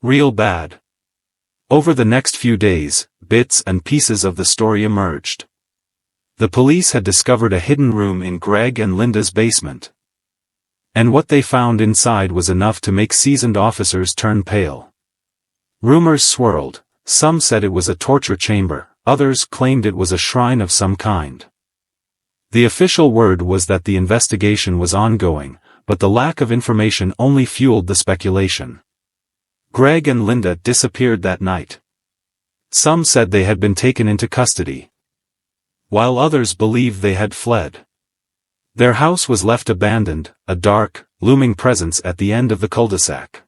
S1: Real bad." Over the next few days, bits and pieces of the story emerged. The police had discovered a hidden room in Greg and Linda's basement. And what they found inside was enough to make seasoned officers turn pale. Rumors swirled, some said it was a torture chamber, others claimed it was a shrine of some kind. The official word was that the investigation was ongoing, but the lack of information only fueled the speculation. Greg and Linda disappeared that night. Some said they had been taken into custody, while others believed they had fled. Their house was left abandoned, a dark, looming presence at the end of the cul-de-sac.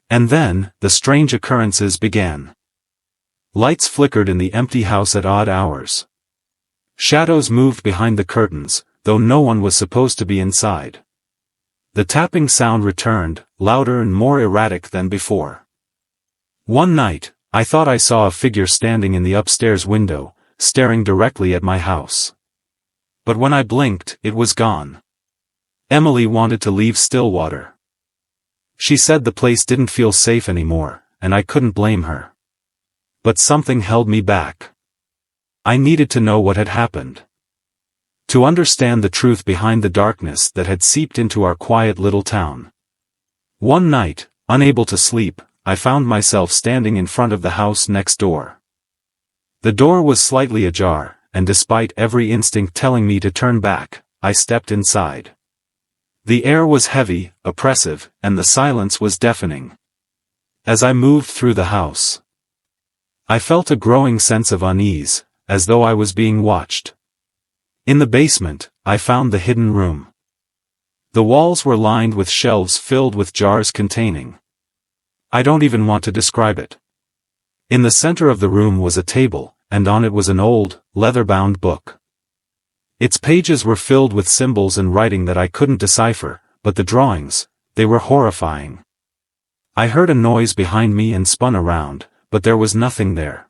S1: And then, the strange occurrences began. Lights flickered in the empty house at odd hours. Shadows moved behind the curtains, though no one was supposed to be inside. The tapping sound returned, louder and more erratic than before. One night, I thought I saw a figure standing in the upstairs window, staring directly at my house. But when I blinked, it was gone. Emily wanted to leave Stillwater. She said the place didn't feel safe anymore, and I couldn't blame her. But something held me back. I needed to know what had happened, to understand the truth behind the darkness that had seeped into our quiet little town. One night, unable to sleep, I found myself standing in front of the house next door. The door was slightly ajar, and despite every instinct telling me to turn back, I stepped inside. The air was heavy, oppressive, and the silence was deafening. As I moved through the house, I felt a growing sense of unease, as though I was being watched. In the basement, I found the hidden room. The walls were lined with shelves filled with jars containing. I don't even want to describe it. In the center of the room was a table, and on it was an old, leather-bound book. Its pages were filled with symbols and writing that I couldn't decipher, but the drawings, they were horrifying. I heard a noise behind me and spun around, but there was nothing there.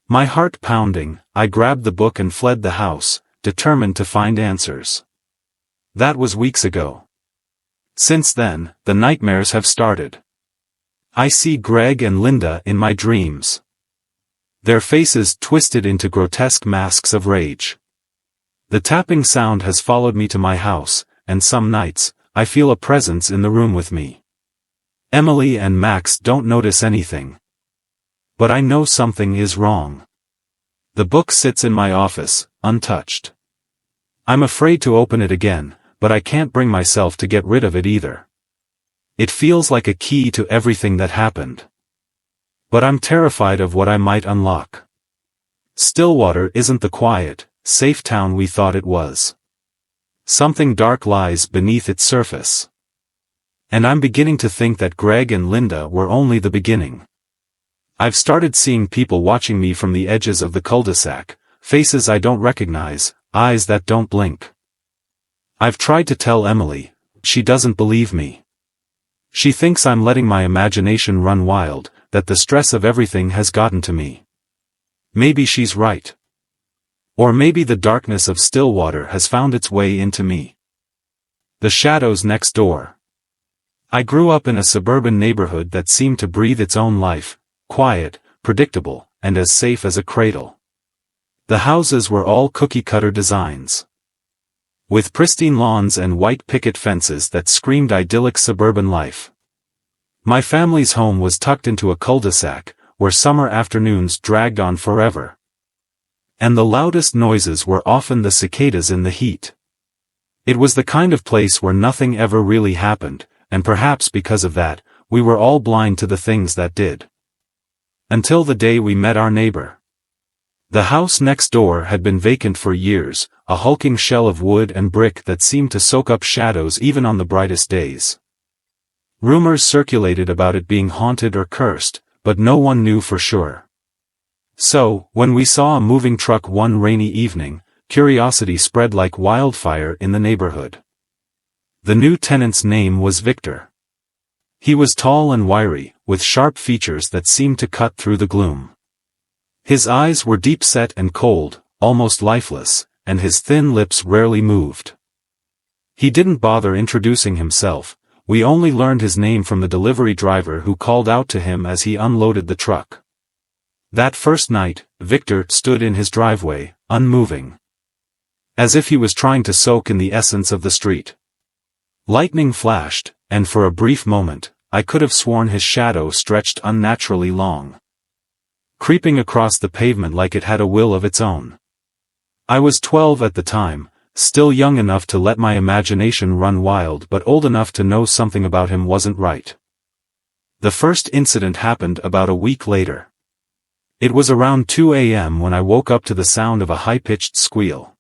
S1: My heart pounding, I grabbed the book and fled the house, determined to find answers. That was weeks ago. Since then, the nightmares have started. I see Greg and Linda in my dreams. Their faces twisted into grotesque masks of rage. The tapping sound has followed me to my house, and some nights, I feel a presence in the room with me. Emily and Max don't notice anything. But I know something is wrong. The book sits in my office, untouched. I'm afraid to open it again, but I can't bring myself to get rid of it either. It feels like a key to everything that happened. But I'm terrified of what I might unlock. Stillwater isn't the quiet, safe town we thought it was. Something dark lies beneath its surface. And I'm beginning to think that Greg and Linda were only the beginning. I've started seeing people watching me from the edges of the cul-de-sac, faces I don't recognize, eyes that don't blink. I've tried to tell Emily, she doesn't believe me. She thinks I'm letting my imagination run wild, that the stress of everything has gotten to me. Maybe she's right. Or maybe the darkness of Stillwater has found its way into me. The shadows next door. I grew up in a suburban neighborhood that seemed to breathe its own life, quiet, predictable, and as safe as a cradle. The houses were all cookie-cutter designs, with pristine lawns and white picket fences that screamed idyllic suburban life. My family's home was tucked into a cul-de-sac, where summer afternoons dragged on forever. And the loudest noises were often the cicadas in the heat. It was the kind of place where nothing ever really happened, and perhaps because of that, we were all blind to the things that did. Until the day we met our neighbor. The house next door had been vacant for years, a hulking shell of wood and brick that seemed to soak up shadows even on the brightest days. Rumors circulated about it being haunted or cursed, but no one knew for sure. So, when we saw a moving truck one rainy evening, curiosity spread like wildfire in the neighborhood. The new tenant's name was Victor. He was tall and wiry, with sharp features that seemed to cut through the gloom. His eyes were deep-set and cold, almost lifeless, and his thin lips rarely moved. He didn't bother introducing himself, we only learned his name from the delivery driver who called out to him as he unloaded the truck. That first night, Victor stood in his driveway, unmoving. As if he was trying to soak in the essence of the street. Lightning flashed, and for a brief moment, I could have sworn his shadow stretched unnaturally long, creeping across the pavement like it had a will of its own. I was 12 at the time, still young enough to let my imagination run wild but old enough to know something about him wasn't right. The first incident happened about a week later. It was around 2 a.m. when I woke up to the sound of a high-pitched squeal.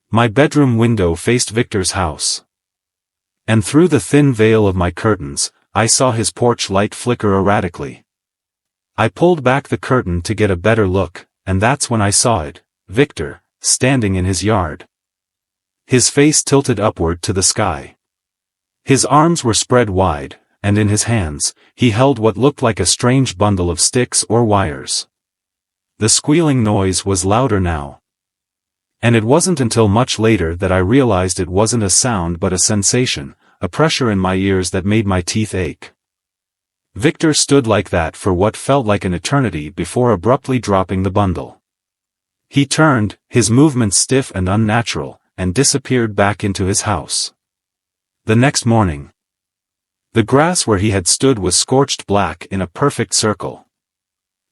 S1: My bedroom window faced Victor's house. And through the thin veil of my curtains, I saw his porch light flicker erratically. I pulled back the curtain to get a better look, and that's when I saw it, Victor, standing in his yard. His face tilted upward to the sky. His arms were spread wide, and in his hands, he held what looked like a strange bundle of sticks or wires. The squealing noise was louder now. And it wasn't until much later that I realized it wasn't a sound but a sensation, a pressure in my ears that made my teeth ache. Victor stood like that for what felt like an eternity before abruptly dropping the bundle. He turned, his movements stiff and unnatural, and disappeared back into his house. The next morning, the grass where he had stood was scorched black in a perfect circle.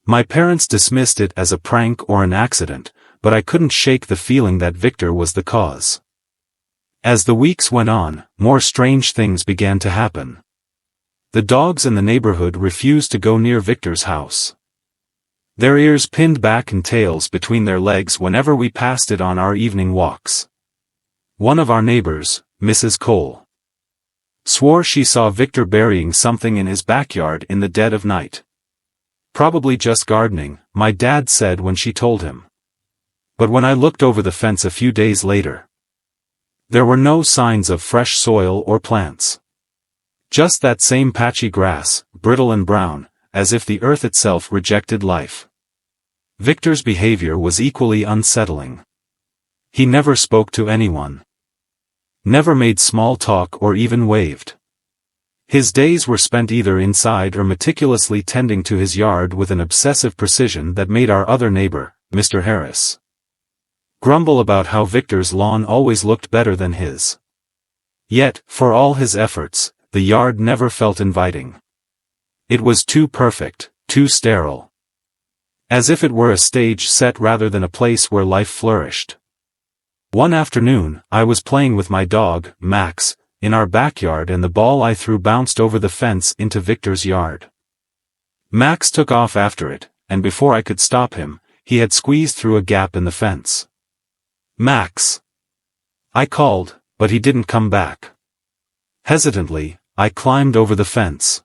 S1: My parents dismissed it as a prank or an accident, but I couldn't shake the feeling that Victor was the cause. As the weeks went on, more strange things began to happen. The dogs in the neighborhood refused to go near Victor's house. Their ears pinned back and tails between their legs whenever we passed it on our evening walks. One of our neighbors, Mrs. Cole, swore she saw Victor burying something in his backyard in the dead of night. Probably just gardening, my dad said when she told him. But when I looked over the fence a few days later, there were no signs of fresh soil or plants. Just that same patchy grass, brittle and brown, as if the earth itself rejected life. Victor's behavior was equally unsettling. He never spoke to anyone. Never made small talk or even waved. His days were spent either inside or meticulously tending to his yard with an obsessive precision that made our other neighbor, Mr. Harris, grumble about how Victor's lawn always looked better than his. Yet, for all his efforts, the yard never felt inviting. It was too perfect, too sterile. As if it were a stage set rather than a place where life flourished. One afternoon, I was playing with my dog, Max, in our backyard, and the ball I threw bounced over the fence into Victor's yard. Max took off after it, and before I could stop him, he had squeezed through a gap in the fence. "Max!" I called, but he didn't come back. Hesitantly, I climbed over the fence,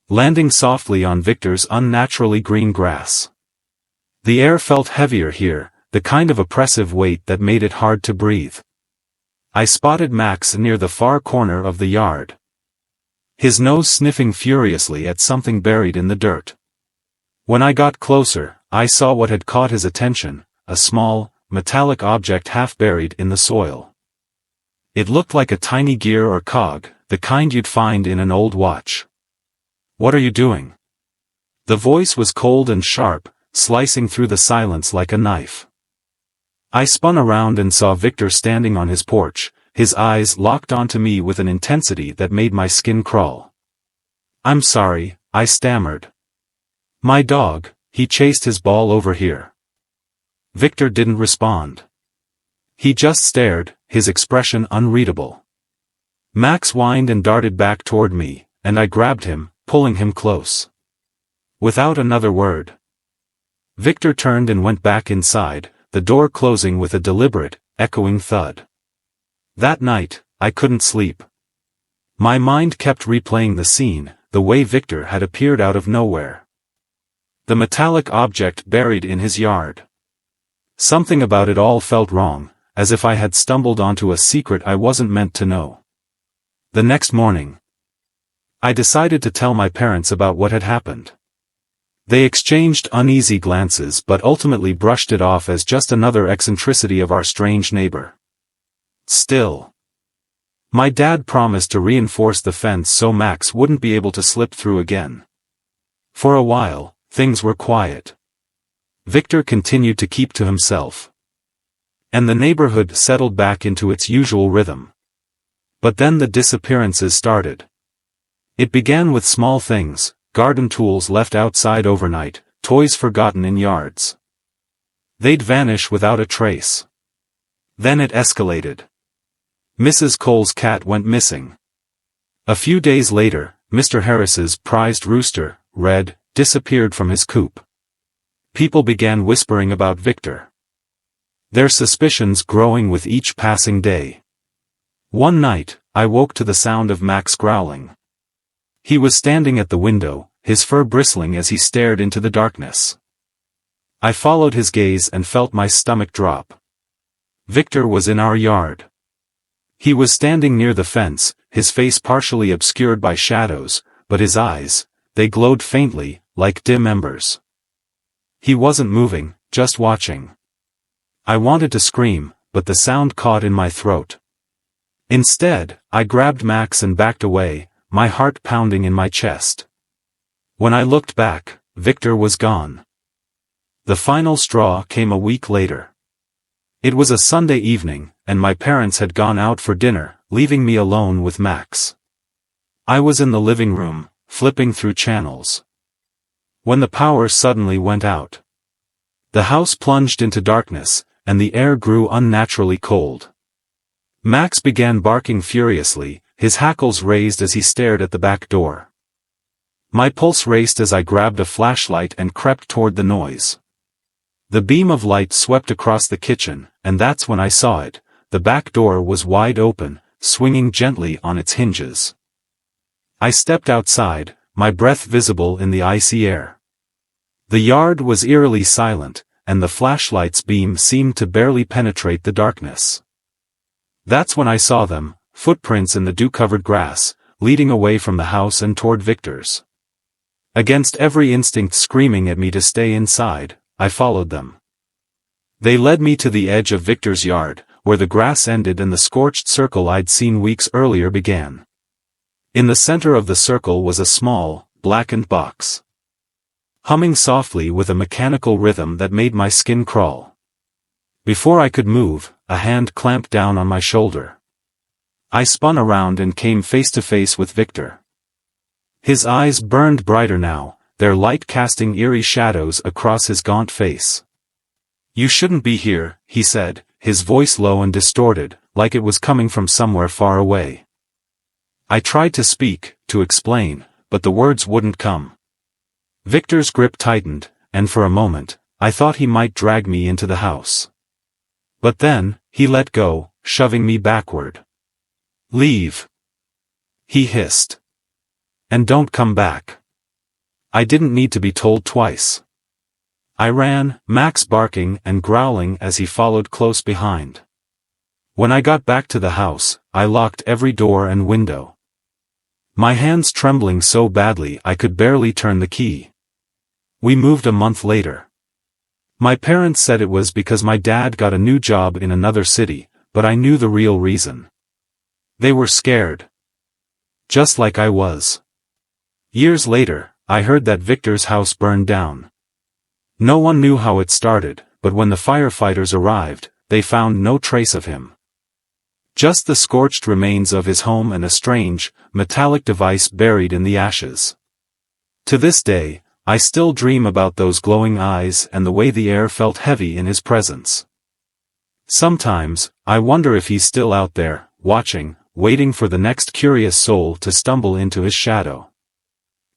S1: landing softly on Victor's unnaturally green grass. The air felt heavier here, the kind of oppressive weight that made it hard to breathe. I spotted Max near the far corner of the yard, his nose sniffing furiously at something buried in the dirt. When I got closer, I saw what had caught his attention, a small, metallic object half buried in the soil. It looked like a tiny gear or cog, the kind you'd find in an old watch. "What are you doing?" The voice was cold and sharp, slicing through the silence like a knife. I spun around and saw Victor standing on his porch, his eyes locked onto me with an intensity that made my skin crawl. "I'm sorry," I stammered. "My dog, he chased his ball over here." Victor didn't respond. He just stared, his expression unreadable. Max whined and darted back toward me, and I grabbed him, pulling him close. Without another word, Victor turned and went back inside, the door closing with a deliberate, echoing thud. That night, I couldn't sleep. My mind kept replaying the scene, the way Victor had appeared out of nowhere. The metallic object buried in his yard. Something about it all felt wrong, as if I had stumbled onto a secret I wasn't meant to know. The next morning, I decided to tell my parents about what had happened. They exchanged uneasy glances but ultimately brushed it off as just another eccentricity of our strange neighbor. Still, my dad promised to reinforce the fence so Max wouldn't be able to slip through again. For a while, things were quiet. Victor continued to keep to himself, and the neighborhood settled back into its usual rhythm. But then the disappearances started. It began with small things, garden tools left outside overnight, toys forgotten in yards. They'd vanish without a trace. Then it escalated. Mrs. Cole's cat went missing. A few days later, Mr. Harris's prized rooster, Red, disappeared from his coop. People began whispering about Victor, their suspicions growing with each passing day. One night, I woke to the sound of Max growling. He was standing at the window, his fur bristling as he stared into the darkness. I followed his gaze and felt my stomach drop. Victor was in our yard. He was standing near the fence, his face partially obscured by shadows, but his eyes, they glowed faintly, like dim embers. He wasn't moving, just watching. I wanted to scream, but the sound caught in my throat. Instead, I grabbed Max and backed away, my heart pounding in my chest. When I looked back, Victor was gone. The final straw came a week later. It was a Sunday evening, and my parents had gone out for dinner, leaving me alone with Max. I was in the living room, flipping through channels, when the power suddenly went out. The house plunged into darkness, and the air grew unnaturally cold. Max began barking furiously, his hackles raised as he stared at the back door. My pulse raced as I grabbed a flashlight and crept toward the noise. The beam of light swept across the kitchen, and that's when I saw it. The back door was wide open, swinging gently on its hinges. I stepped outside, my breath visible in the icy air. The yard was eerily silent, and the flashlight's beam seemed to barely penetrate the darkness. That's when I saw them, footprints in the dew-covered grass, leading away from the house and toward Victor's. Against every instinct screaming at me to stay inside, I followed them. They led me to the edge of Victor's yard, where the grass ended and the scorched circle I'd seen weeks earlier began. In the center of the circle was a small, blackened box, humming softly with a mechanical rhythm that made my skin crawl. Before I could move, a hand clamped down on my shoulder. I spun around and came face to face with Victor. His eyes burned brighter now, their light casting eerie shadows across his gaunt face. "You shouldn't be here," he said, his voice low and distorted, like it was coming from somewhere far away. I tried to speak, to explain, but the words wouldn't come. Victor's grip tightened, and for a moment, I thought he might drag me into the house. But then, he let go, shoving me backward. "Leave," he hissed. "And don't come back." I didn't need to be told twice. I ran, Max barking and growling as he followed close behind. When I got back to the house, I locked every door and window, my hands trembling so badly I could barely turn the key. We moved a month later. My parents said it was because my dad got a new job in another city, but I knew the real reason. They were scared. Just like I was. Years later, I heard that Victor's house burned down. No one knew how it started, but when the firefighters arrived, they found no trace of him. Just the scorched remains of his home and a strange, metallic device buried in the ashes. To this day, I still dream about those glowing eyes and the way the air felt heavy in his presence. Sometimes, I wonder if he's still out there, watching, waiting for the next curious soul to stumble into his shadow.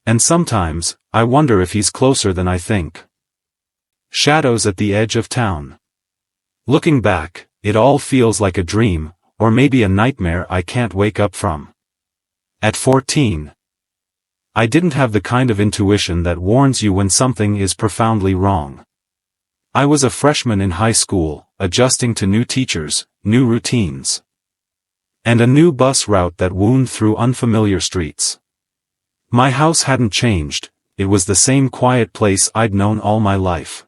S1: And sometimes, I wonder if he's closer than I think. Shadows at the edge of town. Looking back, it all feels like a dream, or maybe a nightmare I can't wake up from. At 14, I didn't have the kind of intuition that warns you when something is profoundly wrong. I was a freshman in high school, adjusting to new teachers, new routines, and a new bus route that wound through unfamiliar streets. My house hadn't changed, it was the same quiet place I'd known all my life.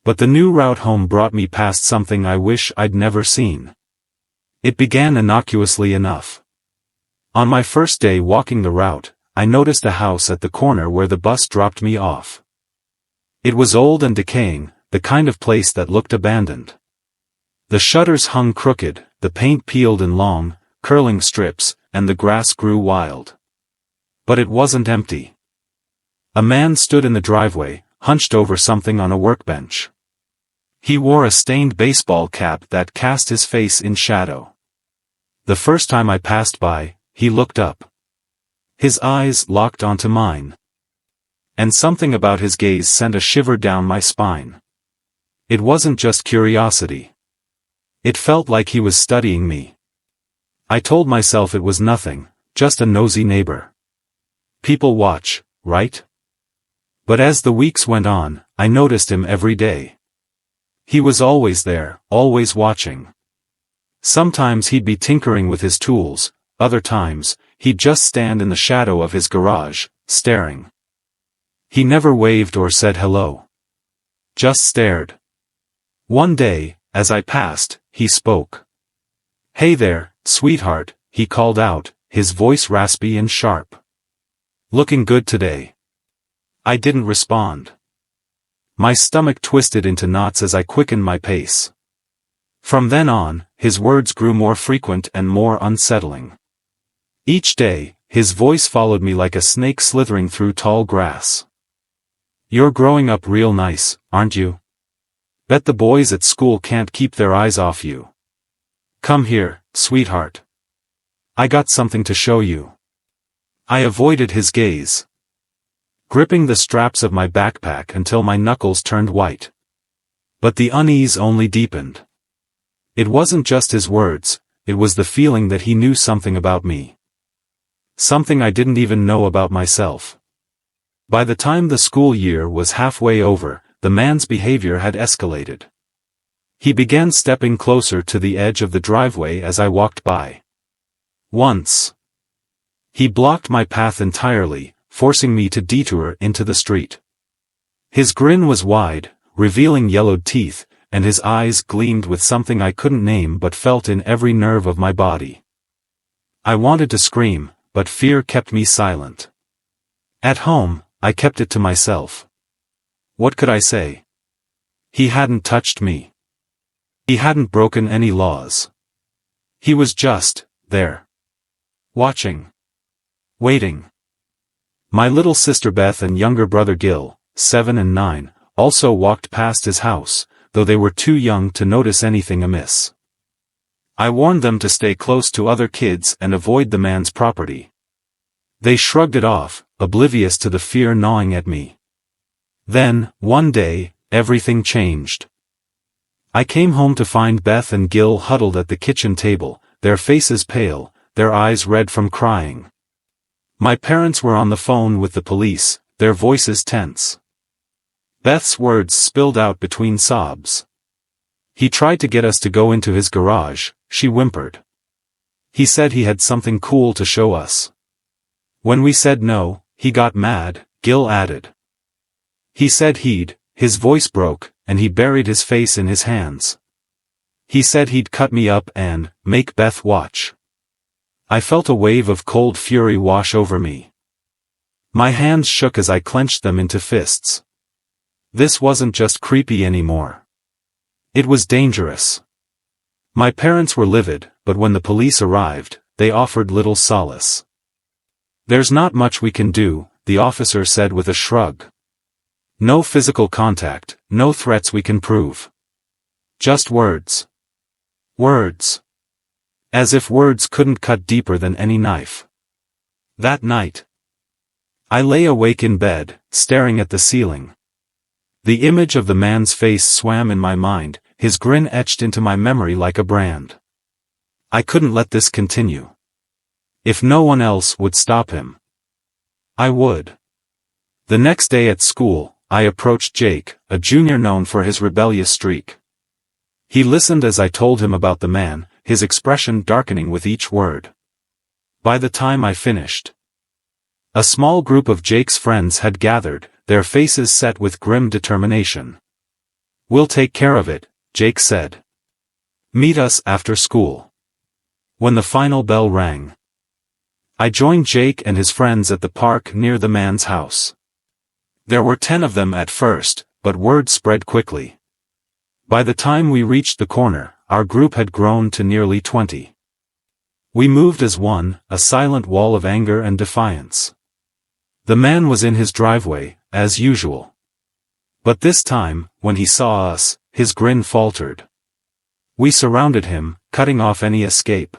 S1: But the new route home brought me past something I wish I'd never seen. It began innocuously enough. On my first day walking the route, I noticed a house at the corner where the bus dropped me off. It was old and decaying, the kind of place that looked abandoned. The shutters hung crooked, the paint peeled in long, curling strips, and the grass grew wild. But it wasn't empty. A man stood in the driveway, hunched over something on a workbench. He wore a stained baseball cap that cast his face in shadow. The first time I passed by, he looked up. His eyes locked onto mine. And something about his gaze sent a shiver down my spine. It wasn't just curiosity. It felt like he was studying me. I told myself it was nothing, just a nosy neighbor. People watch, right? But as the weeks went on, I noticed him every day. He was always there, always watching. Sometimes he'd be tinkering with his tools, other times, he'd just stand in the shadow of his garage, staring. He never waved or said hello. Just stared. One day, as I passed, he spoke. "Hey there, sweetheart," he called out, his voice raspy and sharp. "Looking good today." I didn't respond. My stomach twisted into knots as I quickened my pace. From then on, his words grew more frequent and more unsettling. Each day, his voice followed me like a snake slithering through tall grass. "You're growing up real nice, aren't you? Bet the boys at school can't keep their eyes off you. Come here, sweetheart. I got something to show you." I avoided his gaze, gripping the straps of my backpack until my knuckles turned white. But the unease only deepened. It wasn't just his words, it was the feeling that he knew something about me. Something I didn't even know about myself. By the time the school year was halfway over, the man's behavior had escalated. He began stepping closer to the edge of the driveway as I walked by. Once, he blocked my path entirely, forcing me to detour into the street. His grin was wide, revealing yellowed teeth, and his eyes gleamed with something I couldn't name but felt in every nerve of my body. I wanted to scream, but fear kept me silent. At home, I kept it to myself. What could I say? He hadn't touched me. He hadn't broken any laws. He was just there. Watching. Waiting. My little sister Beth and younger brother Gil, 7 and 9, also walked past his house, though they were too young to notice anything amiss. I warned them to stay close to other kids and avoid the man's property. They shrugged it off, oblivious to the fear gnawing at me. Then, one day, everything changed. I came home to find Beth and Gil huddled at the kitchen table, their faces pale, their eyes red from crying. My parents were on the phone with the police, their voices tense. Beth's words spilled out between sobs. He tried to get us to go into his garage, she whimpered. He said he had something cool to show us. When we said no, he got mad, Gil added. He said his voice broke, and he buried his face in his hands. He said he'd cut me up and make Beth watch. I felt a wave of cold fury wash over me. My hands shook as I clenched them into fists. This wasn't just creepy anymore. It was dangerous. My parents were livid, but when the police arrived, they offered little solace. There's not much we can do, the officer said with a shrug. No physical contact, no threats we can prove. Just words. Words. As if words couldn't cut deeper than any knife. That night, I lay awake in bed, staring at the ceiling. The image of the man's face swam in my mind, his grin etched into my memory like a brand. I couldn't let this continue. If no one else would stop him, I would. The next day at school, I approached Jake, a junior known for his rebellious streak. He listened as I told him about the man, his expression darkening with each word. By the time I finished, a small group of Jake's friends had gathered, their faces set with grim determination. "We'll take care of it," Jake said. "Meet us after school." When the final bell rang, I joined Jake and his friends at the park near the man's house. There were 10 of them at first, but word spread quickly. By the time we reached the corner, our group had grown to nearly 20. We moved as one, a silent wall of anger and defiance. The man was in his driveway, as usual. But this time, when he saw us, his grin faltered. We surrounded him, cutting off any escape.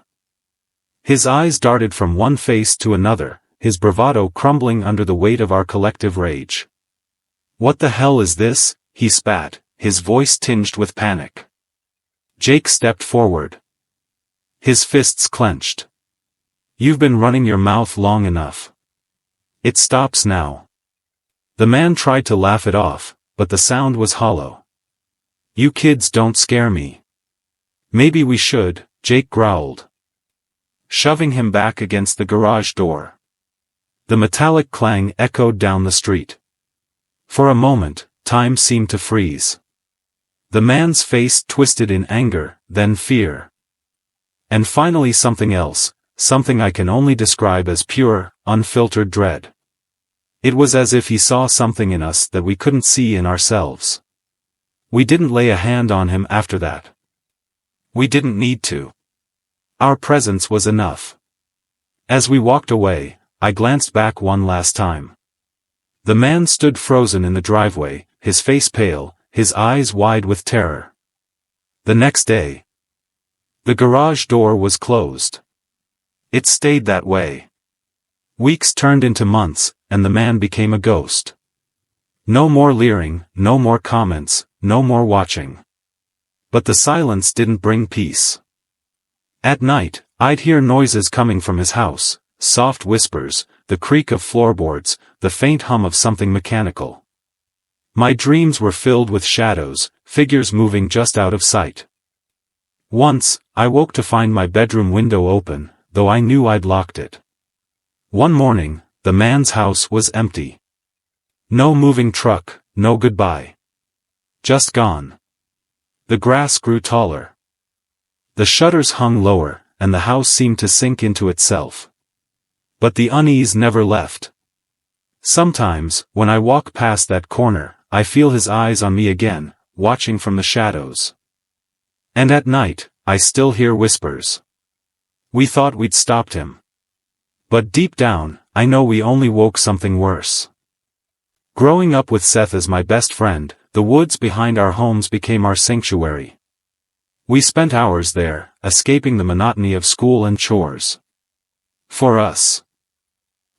S1: His eyes darted from one face to another, his bravado crumbling under the weight of our collective rage. "What the hell is this?" he spat, his voice tinged with panic. Jake stepped forward. His fists clenched. "You've been running your mouth long enough. It stops now." The man tried to laugh it off, but the sound was hollow. "You kids don't scare me." "Maybe we should," Jake growled, shoving him back against the garage door. The metallic clang echoed down the street. For a moment, time seemed to freeze. The man's face twisted in anger, then fear. And finally something else, something I can only describe as pure, unfiltered dread. It was as if he saw something in us that we couldn't see in ourselves. We didn't lay a hand on him after that. We didn't need to. Our presence was enough. As we walked away, I glanced back one last time. The man stood frozen in the driveway, his face pale, his eyes wide with terror. The next day, the garage door was closed. It stayed that way. Weeks turned into months, and the man became a ghost. No more leering, no more comments, no more watching. But the silence didn't bring peace. At night, I'd hear noises coming from his house, soft whispers, the creak of floorboards, the faint hum of something mechanical. My dreams were filled with shadows, figures moving just out of sight. Once, I woke to find my bedroom window open, though I knew I'd locked it. One morning, the man's house was empty. No moving truck, no goodbye. just gone. The grass grew taller. The shutters hung lower, and the house seemed to sink into itself. But the unease never left. Sometimes, when I walk past that corner, I feel his eyes on me again, watching from the shadows. And at night, I still hear whispers. We thought we'd stopped him. But deep down, I know we only woke something worse. Growing up with Seth as my best friend, the woods behind our homes became our sanctuary. We spent hours there, escaping the monotony of school and chores. For us,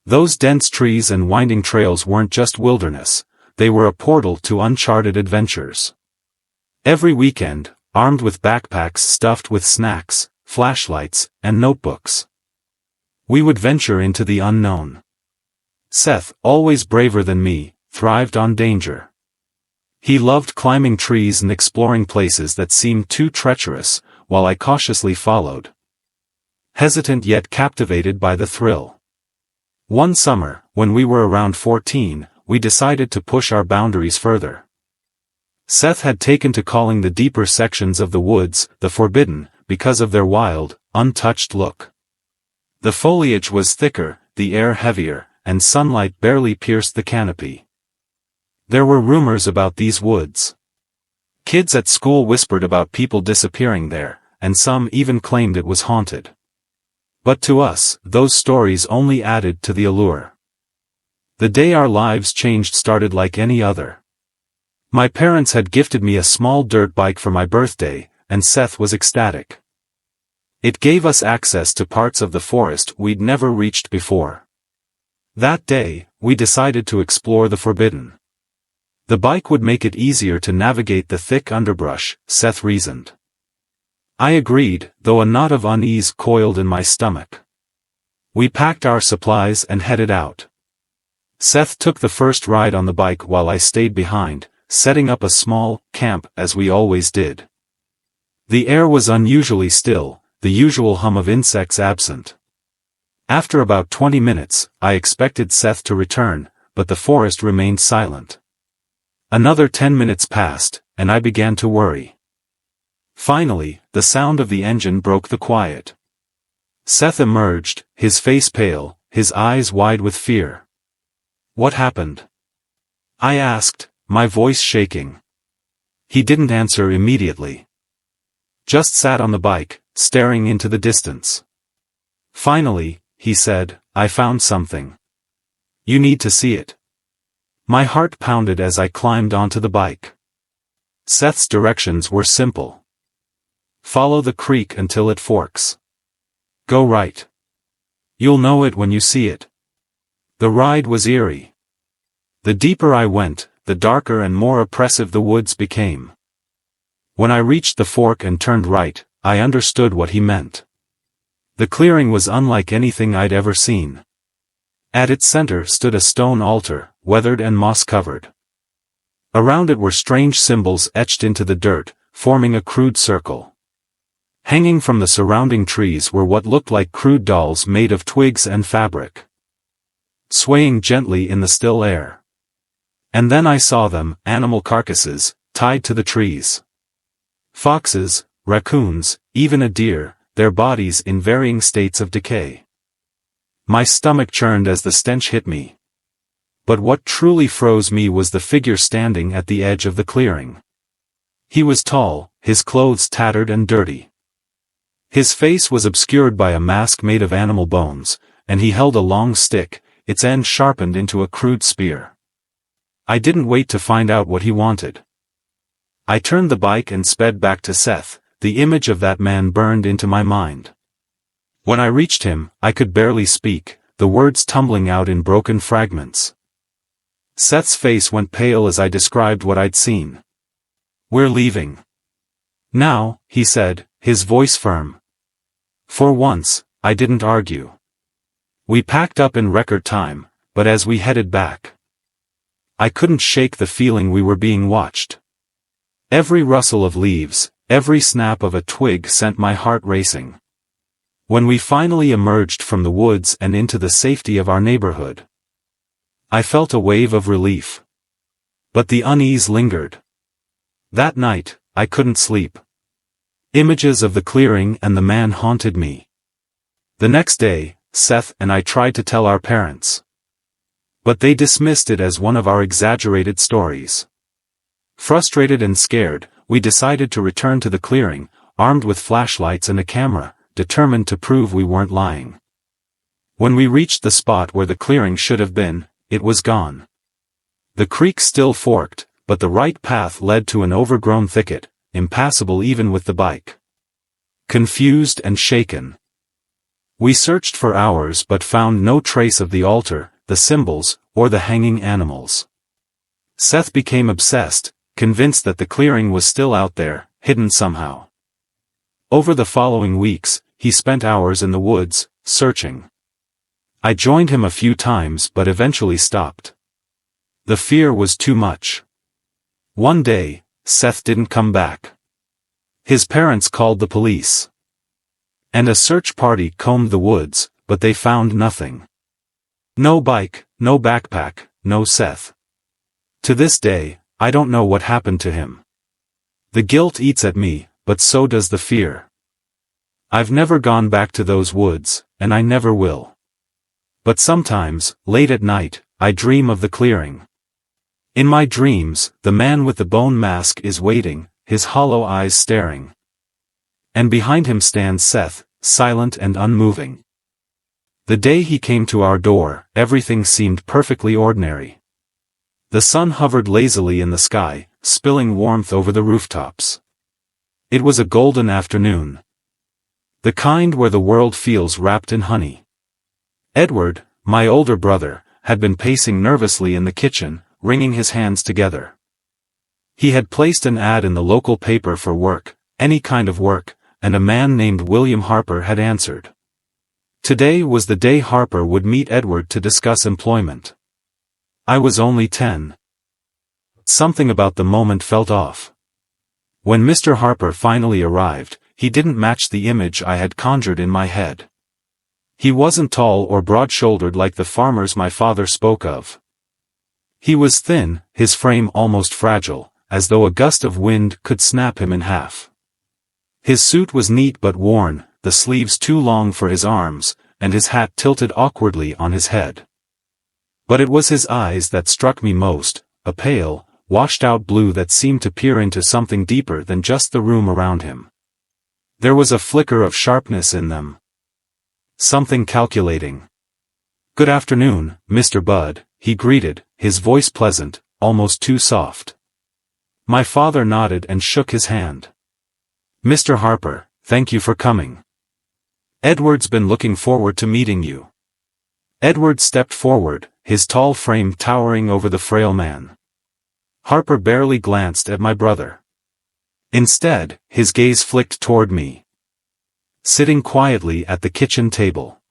S1: those dense trees and winding trails weren't just wilderness, they were a portal to uncharted adventures. Every weekend, armed with backpacks stuffed with snacks, flashlights, and notebooks, we would venture into the unknown. Seth, always braver than me, thrived on danger. He loved climbing trees and exploring places that seemed too treacherous, while I cautiously followed, hesitant yet captivated by the thrill. One summer, when we were around 14, we decided to push our boundaries further. Seth had taken to calling the deeper sections of the woods the forbidden, because of their wild, untouched look. The foliage was thicker, the air heavier, and sunlight barely pierced the canopy. There were rumors about these woods. Kids at school whispered about people disappearing there, and some even claimed it was haunted. But to us, those stories only added to the allure. The day our lives changed started like any other. My parents had gifted me a small dirt bike for my birthday, and Seth was ecstatic. It gave us access to parts of the forest we'd never reached before. That day, we decided to explore the forbidden. The bike would make it easier to navigate the thick underbrush, Seth reasoned. I agreed, though a knot of unease coiled in my stomach. We packed our supplies and headed out. Seth took the first ride on the bike while I stayed behind, setting up a small camp as we always did. The air was unusually still, the usual hum of insects absent. After about 20 minutes, I expected Seth to return, but the forest remained silent. Another 10 minutes passed, and I began to worry. Finally, the sound of the engine broke the quiet. Seth emerged, his face pale, his eyes wide with fear. What happened? I asked, my voice shaking. He didn't answer immediately. Just sat on the bike, staring into the distance. Finally, he said, I found something. You need to see it. My heart pounded as I climbed onto the bike. Seth's directions were simple. Follow the creek until it forks. Go right. You'll know it when you see it. The ride was eerie. The deeper I went, the darker and more oppressive the woods became. When I reached the fork and turned right, I understood what he meant. The clearing was unlike anything I'd ever seen. At its center stood a stone altar, weathered and moss-covered. Around it were strange symbols etched into the dirt, forming a crude circle. Hanging from the surrounding trees were what looked like crude dolls made of twigs and fabric, swaying gently in the still air. And then I saw them, animal carcasses, tied to the trees. Foxes, raccoons, even a deer, their bodies in varying states of decay. My stomach churned as the stench hit me. But what truly froze me was the figure standing at the edge of the clearing. He was tall, his clothes tattered and dirty. His face was obscured by a mask made of animal bones, and he held a long stick, its end sharpened into a crude spear. I didn't wait to find out what he wanted. I turned the bike and sped back to Seth. The image of that man burned into my mind. When I reached him, I could barely speak, the words tumbling out in broken fragments. Seth's face went pale as I described what I'd seen. We're leaving. Now, he said, his voice firm. For once, I didn't argue. We packed up in record time, but as we headed back, I couldn't shake the feeling we were being watched. Every rustle of leaves, every snap of a twig sent my heart racing. When we finally emerged from the woods and into the safety of our neighborhood, I felt a wave of relief. But the unease lingered. That night, I couldn't sleep. Images of the clearing and the man haunted me. The next day, Seth and I tried to tell our parents. But they dismissed it as one of our exaggerated stories. Frustrated and scared, we decided to return to the clearing, armed with flashlights and a camera, determined to prove we weren't lying. When we reached the spot where the clearing should have been, it was gone. The creek still forked, but the right path led to an overgrown thicket, impassable even with the bike. Confused and shaken, we searched for hours but found no trace of the altar, the symbols, or the hanging animals. Seth became obsessed, convinced that the clearing was still out there, hidden somehow. Over the following weeks, he spent hours in the woods, searching. I joined him a few times but eventually stopped. The fear was too much. One day, Seth didn't come back. His parents called the police. And a search party combed the woods, but they found nothing. No bike, no backpack, no Seth. To this day, I don't know what happened to him. The guilt eats at me, but so does the fear. I've never gone back to those woods, and I never will. But sometimes, late at night, I dream of the clearing. In my dreams, the man with the bone mask is waiting, his hollow eyes staring. And behind him stands Seth, silent and unmoving. The day he came to our door, everything seemed perfectly ordinary. The sun hovered lazily in the sky, spilling warmth over the rooftops. It was a golden afternoon. The kind where the world feels wrapped in honey. Edward, my older brother, had been pacing nervously in the kitchen, wringing his hands together. He had placed an ad in the local paper for work, any kind of work, and a man named William Harper had answered. Today was the day Harper would meet Edward to discuss employment. I was only 10. Something about the moment felt off. When Mr. Harper finally arrived, he didn't match the image I had conjured in my head. He wasn't tall or broad-shouldered like the farmers my father spoke of. He was thin, his frame almost fragile, as though a gust of wind could snap him in half. His suit was neat but worn, the sleeves too long for his arms, and his hat tilted awkwardly on his head. But it was his eyes that struck me most, a pale, washed-out blue that seemed to peer into something deeper than just the room around him. There was a flicker of sharpness in them. Something calculating. "Good afternoon, Mr. Budd," he greeted, his voice pleasant, almost too soft. My father nodded and shook his hand. "Mr. Harper, thank you for coming. Edward's been looking forward to meeting you." Edward stepped forward, his tall frame towering over the frail man. Harper barely glanced at my brother. Instead, his gaze flicked toward me. Sitting quietly at the kitchen table.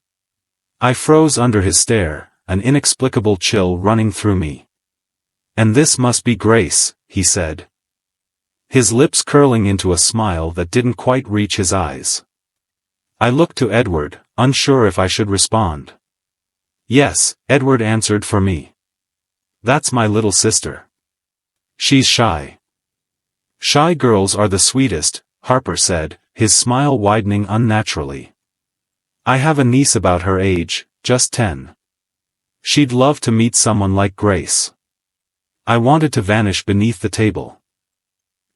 S1: I froze under his stare, an inexplicable chill running through me. "And this must be Grace," he said. His lips curling into a smile that didn't quite reach his eyes. I looked to Edward, unsure if I should respond. "Yes," Edward answered for me. "That's my little sister. She's shy." "Shy girls are the sweetest," Harper said, his smile widening unnaturally. "I have a niece about her age, just 10. She'd love to meet someone like Grace." I wanted to vanish beneath the table.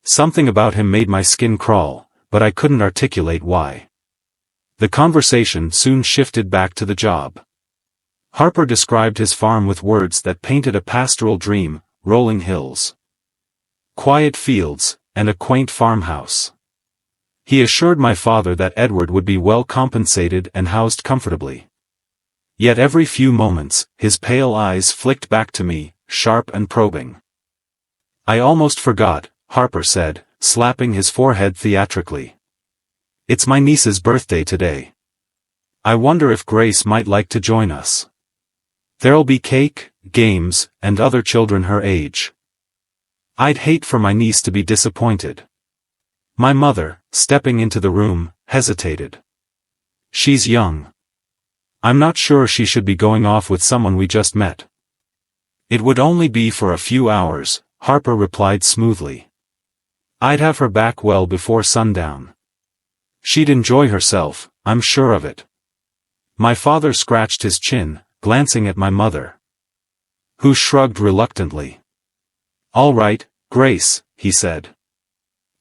S1: Something about him made my skin crawl, but I couldn't articulate why. The conversation soon shifted back to the job. Harper described his farm with words that painted a pastoral dream, rolling hills, quiet fields, and a quaint farmhouse. He assured my father that Edward would be well compensated and housed comfortably. Yet every few moments, his pale eyes flicked back to me, sharp and probing. "I almost forgot," Harper said, slapping his forehead theatrically. "It's my niece's birthday today. I wonder if Grace might like to join us. There'll be cake, games, and other children her age. I'd hate for my niece to be disappointed." My mother, stepping into the room, hesitated. "She's young. I'm not sure she should be going off with someone we just met." "It would only be for a few hours," Harper replied smoothly. I'd have her back well before sundown. She'd enjoy herself, I'm sure of it. My father scratched his chin, glancing at my mother, who shrugged reluctantly. All right, Grace, he said.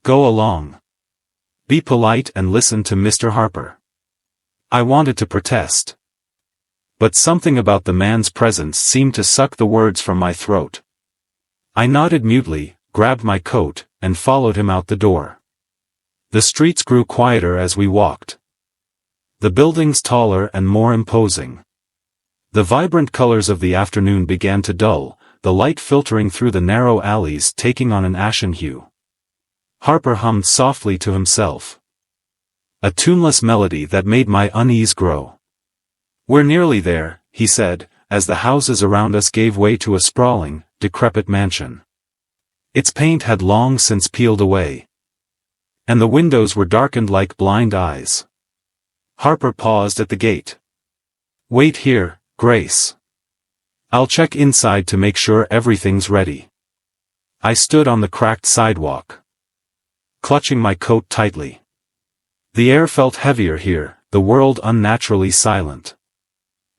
S1: Go along. Be polite and listen to Mr. Harper. I wanted to protest, but something about the man's presence seemed to suck the words from my throat. I nodded mutely, grabbed my coat, and followed him out the door. The streets grew quieter as we walked. The buildings taller and more imposing. The vibrant colors of the afternoon began to dull, the light filtering through the narrow alleys taking on an ashen hue. Harper hummed softly to himself, a tuneless melody that made my unease grow. We're nearly there, he said, as the houses around us gave way to a sprawling, decrepit mansion. Its paint had long since peeled away, and the windows were darkened like blind eyes. Harper paused at the gate. Wait here, Grace. I'll check inside to make sure everything's ready. I stood on the cracked sidewalk, clutching my coat tightly. The air felt heavier here, the world unnaturally silent.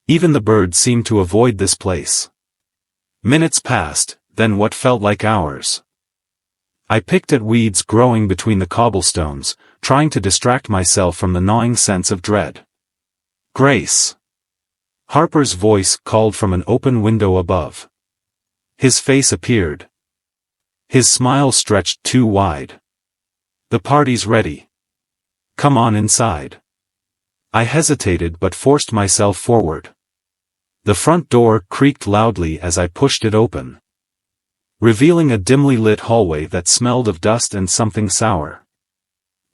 S1: Even the birds seemed to avoid this place. Minutes passed, then what felt like hours. I picked at weeds growing between the cobblestones, trying to distract myself from the gnawing sense of dread. Grace. Harper's voice called from an open window above. His face appeared. His smile stretched too wide. The party's ready. Come on inside. I hesitated but forced myself forward. The front door creaked loudly as I pushed it open, revealing a dimly lit hallway that smelled of dust and something sour.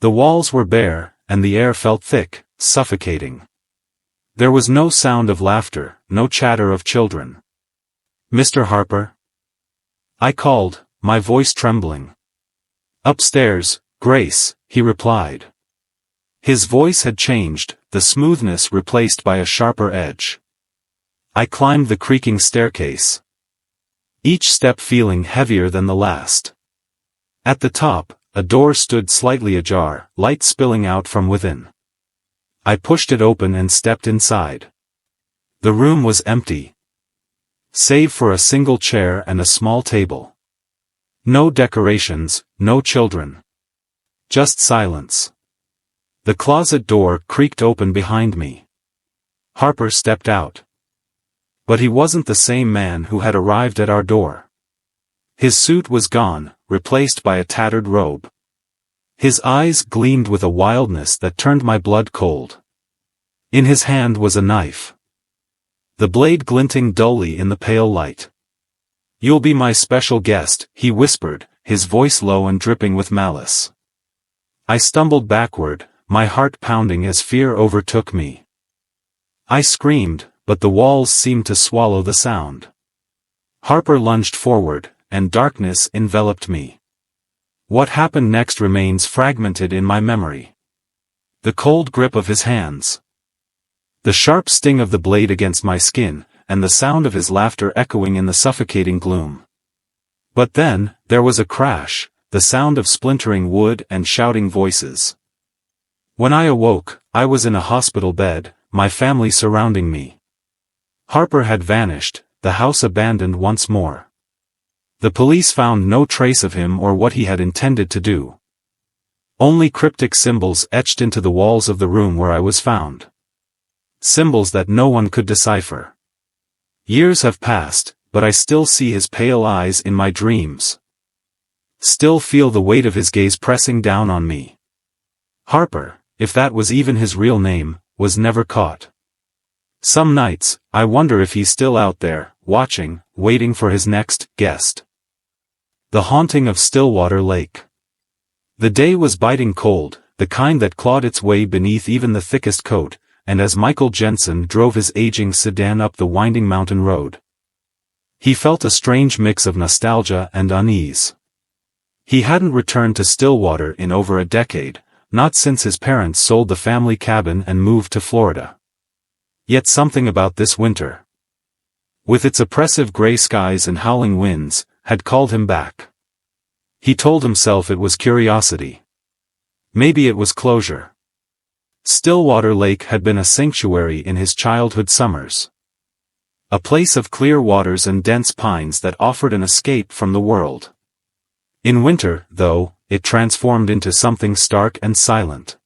S1: The walls were bare, and the air felt thick, suffocating. There was no sound of laughter, no chatter of children. Mr. Harper? I called, my voice trembling. Upstairs, Grace, he replied. His voice had changed, the smoothness replaced by a sharper edge. I climbed the creaking staircase, each step feeling heavier than the last. At the top, a door stood slightly ajar, light spilling out from within. I pushed it open and stepped inside. The room was empty, save for a single chair and a small table. No decorations, no children. Just silence. The closet door creaked open behind me. Harper stepped out. But he wasn't the same man who had arrived at our door. His suit was gone, replaced by a tattered robe. His eyes gleamed with a wildness that turned my blood cold. In his hand was a knife, the blade glinting dully in the pale light. You'll be my special guest, he whispered, his voice low and dripping with malice. I stumbled backward, my heart pounding as fear overtook me. I screamed, but the walls seemed to swallow the sound. Harper lunged forward, and darkness enveloped me. What happened next remains fragmented in my memory. The cold grip of his hands, the sharp sting of the blade against my skin, and the sound of his laughter echoing in the suffocating gloom. But then, there was a crash, the sound of splintering wood and shouting voices. When I awoke, I was in a hospital bed, my family surrounding me. Harper had vanished, the house abandoned once more. The police found no trace of him or what he had intended to do. Only cryptic symbols etched into the walls of the room where I was found. Symbols that no one could decipher. Years have passed, but I still see his pale eyes in my dreams. Still feel the weight of his gaze pressing down on me. Harper, if that was even his real name, was never caught. Some nights, I wonder if he's still out there, watching, waiting for his next guest. The haunting of Stillwater Lake. The day was biting cold, the kind that clawed its way beneath even the thickest coat, and as Michael Jensen drove his aging sedan up the winding mountain road, he felt a strange mix of nostalgia and unease. He hadn't returned to Stillwater in over a decade, not since his parents sold the family cabin and moved to Florida. Yet something about this winter, with its oppressive gray skies and howling winds, had called him back. He told himself it was curiosity. Maybe it was closure. Stillwater Lake had been a sanctuary in his childhood summers. A place of clear waters and dense pines that offered an escape from the world. In winter, though, it transformed into something stark and silent.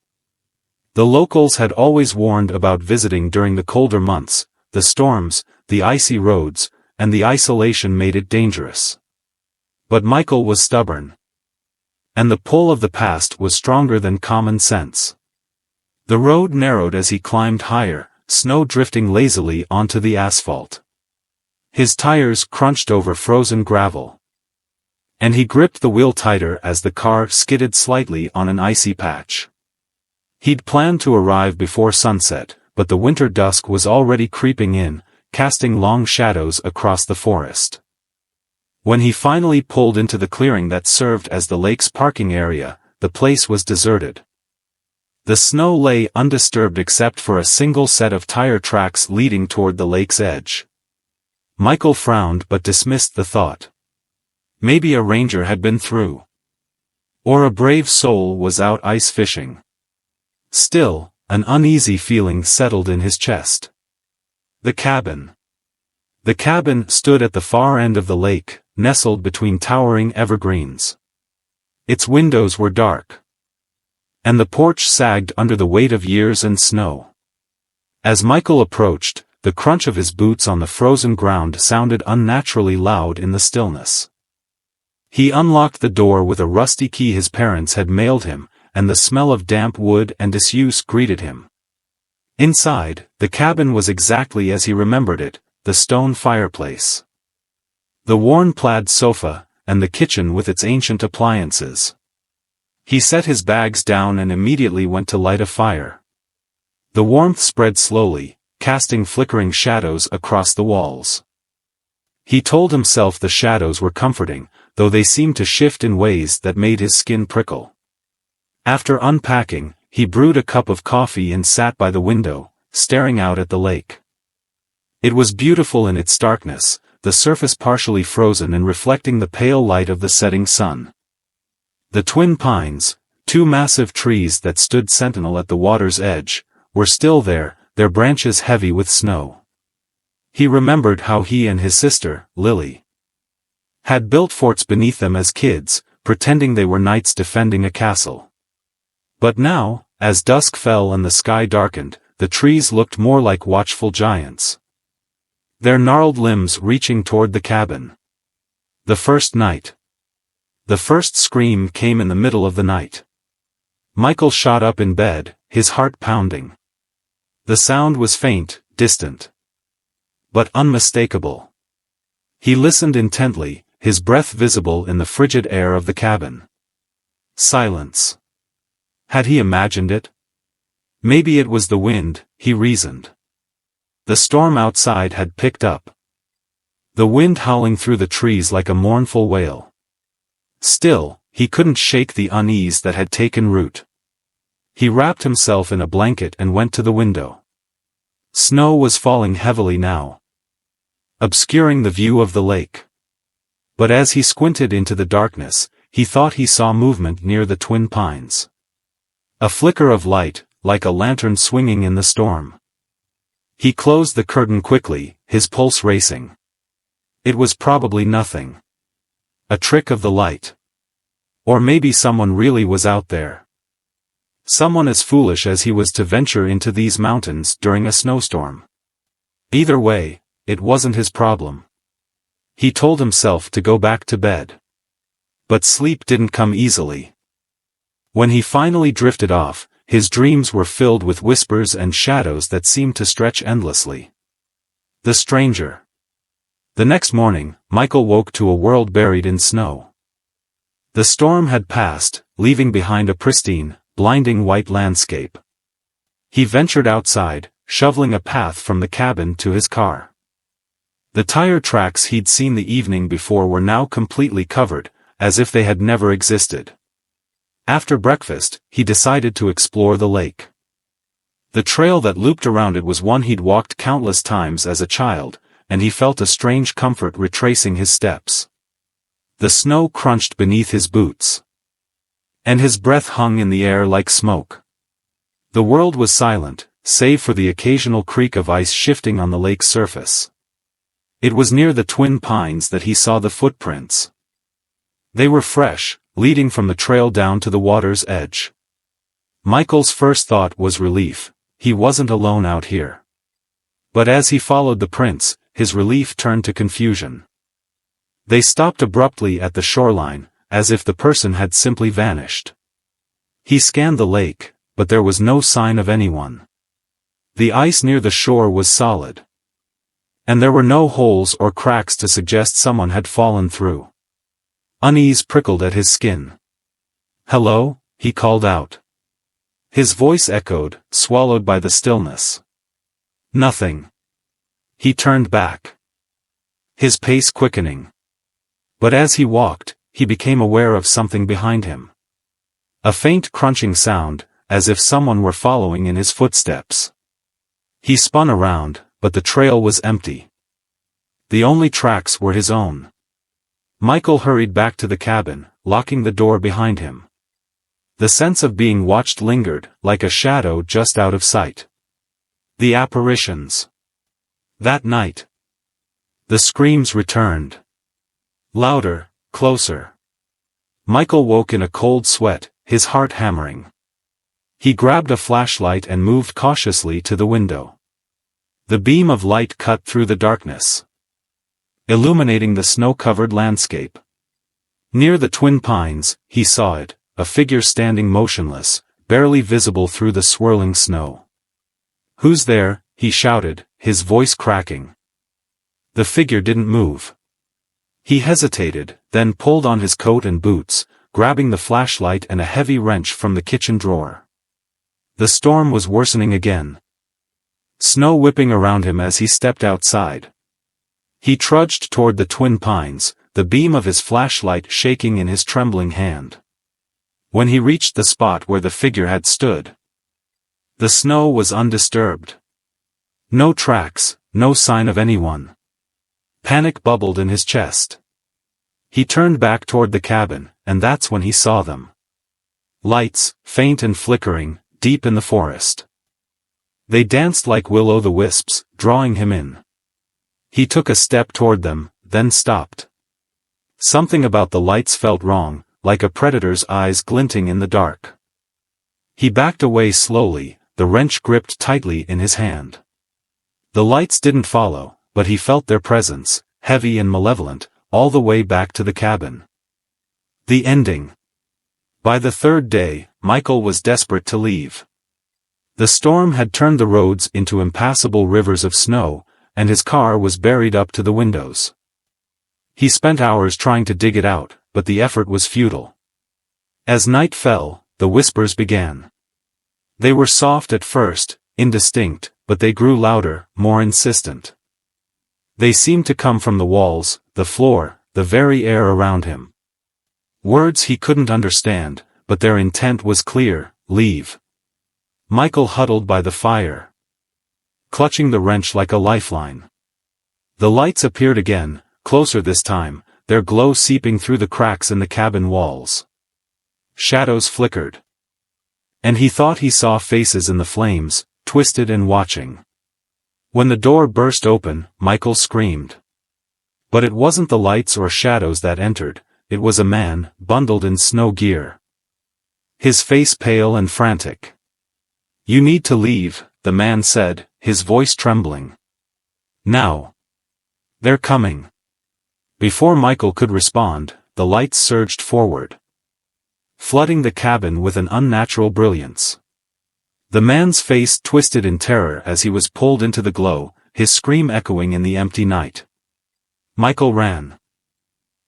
S1: The locals had always warned about visiting during the colder months. The storms, the icy roads, and the isolation made it dangerous. But Michael was stubborn. And the pull of the past was stronger than common sense. The road narrowed as he climbed higher, snow drifting lazily onto the asphalt. His tires crunched over frozen gravel. And he gripped the wheel tighter as the car skidded slightly on an icy patch. He'd planned to arrive before sunset, but the winter dusk was already creeping in, casting long shadows across the forest. When he finally pulled into the clearing that served as the lake's parking area, the place was deserted. The snow lay undisturbed except for a single set of tire tracks leading toward the lake's edge. Michael frowned but dismissed the thought. Maybe a ranger had been through. Or a brave soul was out ice fishing. Still, an uneasy feeling settled in his chest. The cabin. The cabin stood at the far end of the lake, nestled between towering evergreens. Its windows were dark. And the porch sagged under the weight of years and snow. As Michael approached, the crunch of his boots on the frozen ground sounded unnaturally loud in the stillness. He unlocked the door with a rusty key his parents had mailed him, and the smell of damp wood and disuse greeted him. Inside, the cabin was exactly as he remembered it, the stone fireplace, the worn plaid sofa, and the kitchen with its ancient appliances. He set his bags down and immediately went to light a fire. The warmth spread slowly, casting flickering shadows across the walls. He told himself the shadows were comforting, though they seemed to shift in ways that made his skin prickle. After unpacking, he brewed a cup of coffee and sat by the window, staring out at the lake. It was beautiful in its darkness, the surface partially frozen and reflecting the pale light of the setting sun. The twin pines, two massive trees that stood sentinel at the water's edge, were still there, their branches heavy with snow. He remembered how he and his sister, Lily, had built forts beneath them as kids, pretending they were knights defending a castle. But now, as dusk fell and the sky darkened, the trees looked more like watchful giants, their gnarled limbs reaching toward the cabin. The first night. The first scream came in the middle of the night. Michael shot up in bed, his heart pounding. The sound was faint, distant, but unmistakable. He listened intently, his breath visible in the frigid air of the cabin. Silence. Had he imagined it? Maybe it was the wind, he reasoned. The storm outside had picked up. The wind howling through the trees like a mournful wail. Still, he couldn't shake the unease that had taken root. He wrapped himself in a blanket and went to the window. Snow was falling heavily now, obscuring the view of the lake. But as he squinted into the darkness, he thought he saw movement near the twin pines. A flicker of light, like a lantern swinging in the storm. He closed the curtain quickly, his pulse racing. It was probably nothing. A trick of the light. Or maybe someone really was out there. Someone as foolish as he was to venture into these mountains during a snowstorm. Either way, it wasn't his problem. He told himself to go back to bed. But sleep didn't come easily. When he finally drifted off, his dreams were filled with whispers and shadows that seemed to stretch endlessly. The stranger. The next morning, Michael woke to a world buried in snow. The storm had passed, leaving behind a pristine, blinding white landscape. He ventured outside, shoveling a path from the cabin to his car. The tire tracks he'd seen the evening before were now completely covered, as if they had never existed. After breakfast, he decided to explore the lake. The trail that looped around it was one he'd walked countless times as a child, and he felt a strange comfort retracing his steps. The snow crunched beneath his boots, and his breath hung in the air like smoke. The world was silent, save for the occasional creak of ice shifting on the lake's surface. It was near the Twin Pines that he saw the footprints. They were fresh, leading from the trail down to the water's edge. Michael's first thought was relief. He wasn't alone out here. But as he followed the prints, his relief turned to confusion. They stopped abruptly at the shoreline, as if the person had simply vanished. He scanned the lake, but there was no sign of anyone. The ice near the shore was solid, and there were no holes or cracks to suggest someone had fallen through. Unease prickled at his skin. "Hello?" he called out. His voice echoed, swallowed by the stillness. "Nothing." He turned back, his pace quickening. But as he walked, he became aware of something behind him. A faint crunching sound, as if someone were following in his footsteps. He spun around, but the trail was empty. The only tracks were his own. Michael hurried back to the cabin, locking the door behind him. The sense of being watched lingered, like a shadow just out of sight. The apparitions. That night. The screams returned. Louder, closer. Michael woke in a cold sweat, his heart hammering. He grabbed a flashlight and moved cautiously to the window. The beam of light cut through the darkness, illuminating the snow-covered landscape. Near the Twin Pines, he saw it, a figure standing motionless, barely visible through the swirling snow. "Who's there?" he shouted, his voice cracking. The figure didn't move. He hesitated, then pulled on his coat and boots, grabbing the flashlight and a heavy wrench from the kitchen drawer. The storm was worsening again, snow whipping around him as he stepped outside. He trudged toward the Twin Pines, the beam of his flashlight shaking in his trembling hand. When he reached the spot where the figure had stood, the snow was undisturbed. No tracks, no sign of anyone. Panic bubbled in his chest. He turned back toward the cabin, and that's when he saw them. Lights, faint and flickering, deep in the forest. They danced like will-o'-the-wisps, drawing him in. He took a step toward them, then stopped. Something about the lights felt wrong, like a predator's eyes glinting in the dark. He backed away slowly, the wrench gripped tightly in his hand. The lights didn't follow, but he felt their presence, heavy and malevolent, all the way back to the cabin. The ending. By the third day, Michael was desperate to leave. The storm had turned the roads into impassable rivers of snow, and his car was buried up to the windows. He spent hours trying to dig it out, but the effort was futile. As night fell, the whispers began. They were soft at first, indistinct, but they grew louder, more insistent. They seemed to come from the walls, the floor, the very air around him. Words he couldn't understand, but their intent was clear: leave. Michael huddled by the fire, clutching the wrench like a lifeline. The lights appeared again, closer this time, their glow seeping through the cracks in the cabin walls. Shadows flickered, and he thought he saw faces in the flames, twisted and watching. When the door burst open, Michael screamed. But it wasn't the lights or shadows that entered, it was a man, bundled in snow gear. His face pale and frantic. "You need to leave," the man said, his voice trembling. "Now. They're coming." Before Michael could respond, the lights surged forward, flooding the cabin with an unnatural brilliance. The man's face twisted in terror as he was pulled into the glow, his scream echoing in the empty night. Michael ran.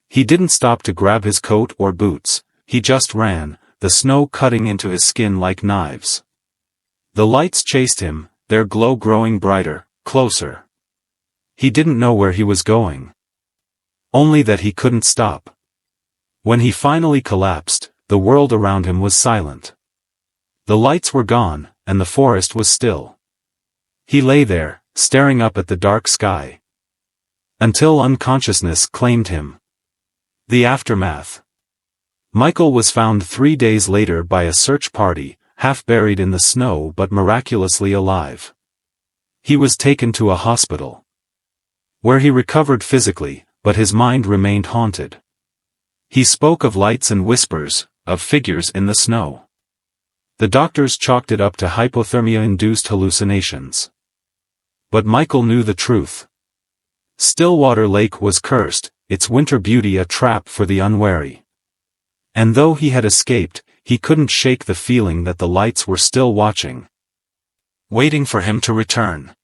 S1: He didn't stop to grab his coat or boots, he just ran, the snow cutting into his skin like knives. The lights chased him, their glow growing brighter, closer. He didn't know where he was going. Only that he couldn't stop. When he finally collapsed, the world around him was silent. The lights were gone, and the forest was still. He lay there, staring up at the dark sky, until unconsciousness claimed him. The aftermath. Michael was found 3 days later by a search party, half buried in the snow but miraculously alive. He was taken to a hospital, where he recovered physically, but his mind remained haunted. He spoke of lights and whispers, of figures in the snow. The doctors chalked it up to hypothermia-induced hallucinations. But Michael knew the truth. Stillwater Lake was cursed, its winter beauty a trap for the unwary. And though he had escaped, he couldn't shake the feeling that the lights were still watching, waiting for him to return.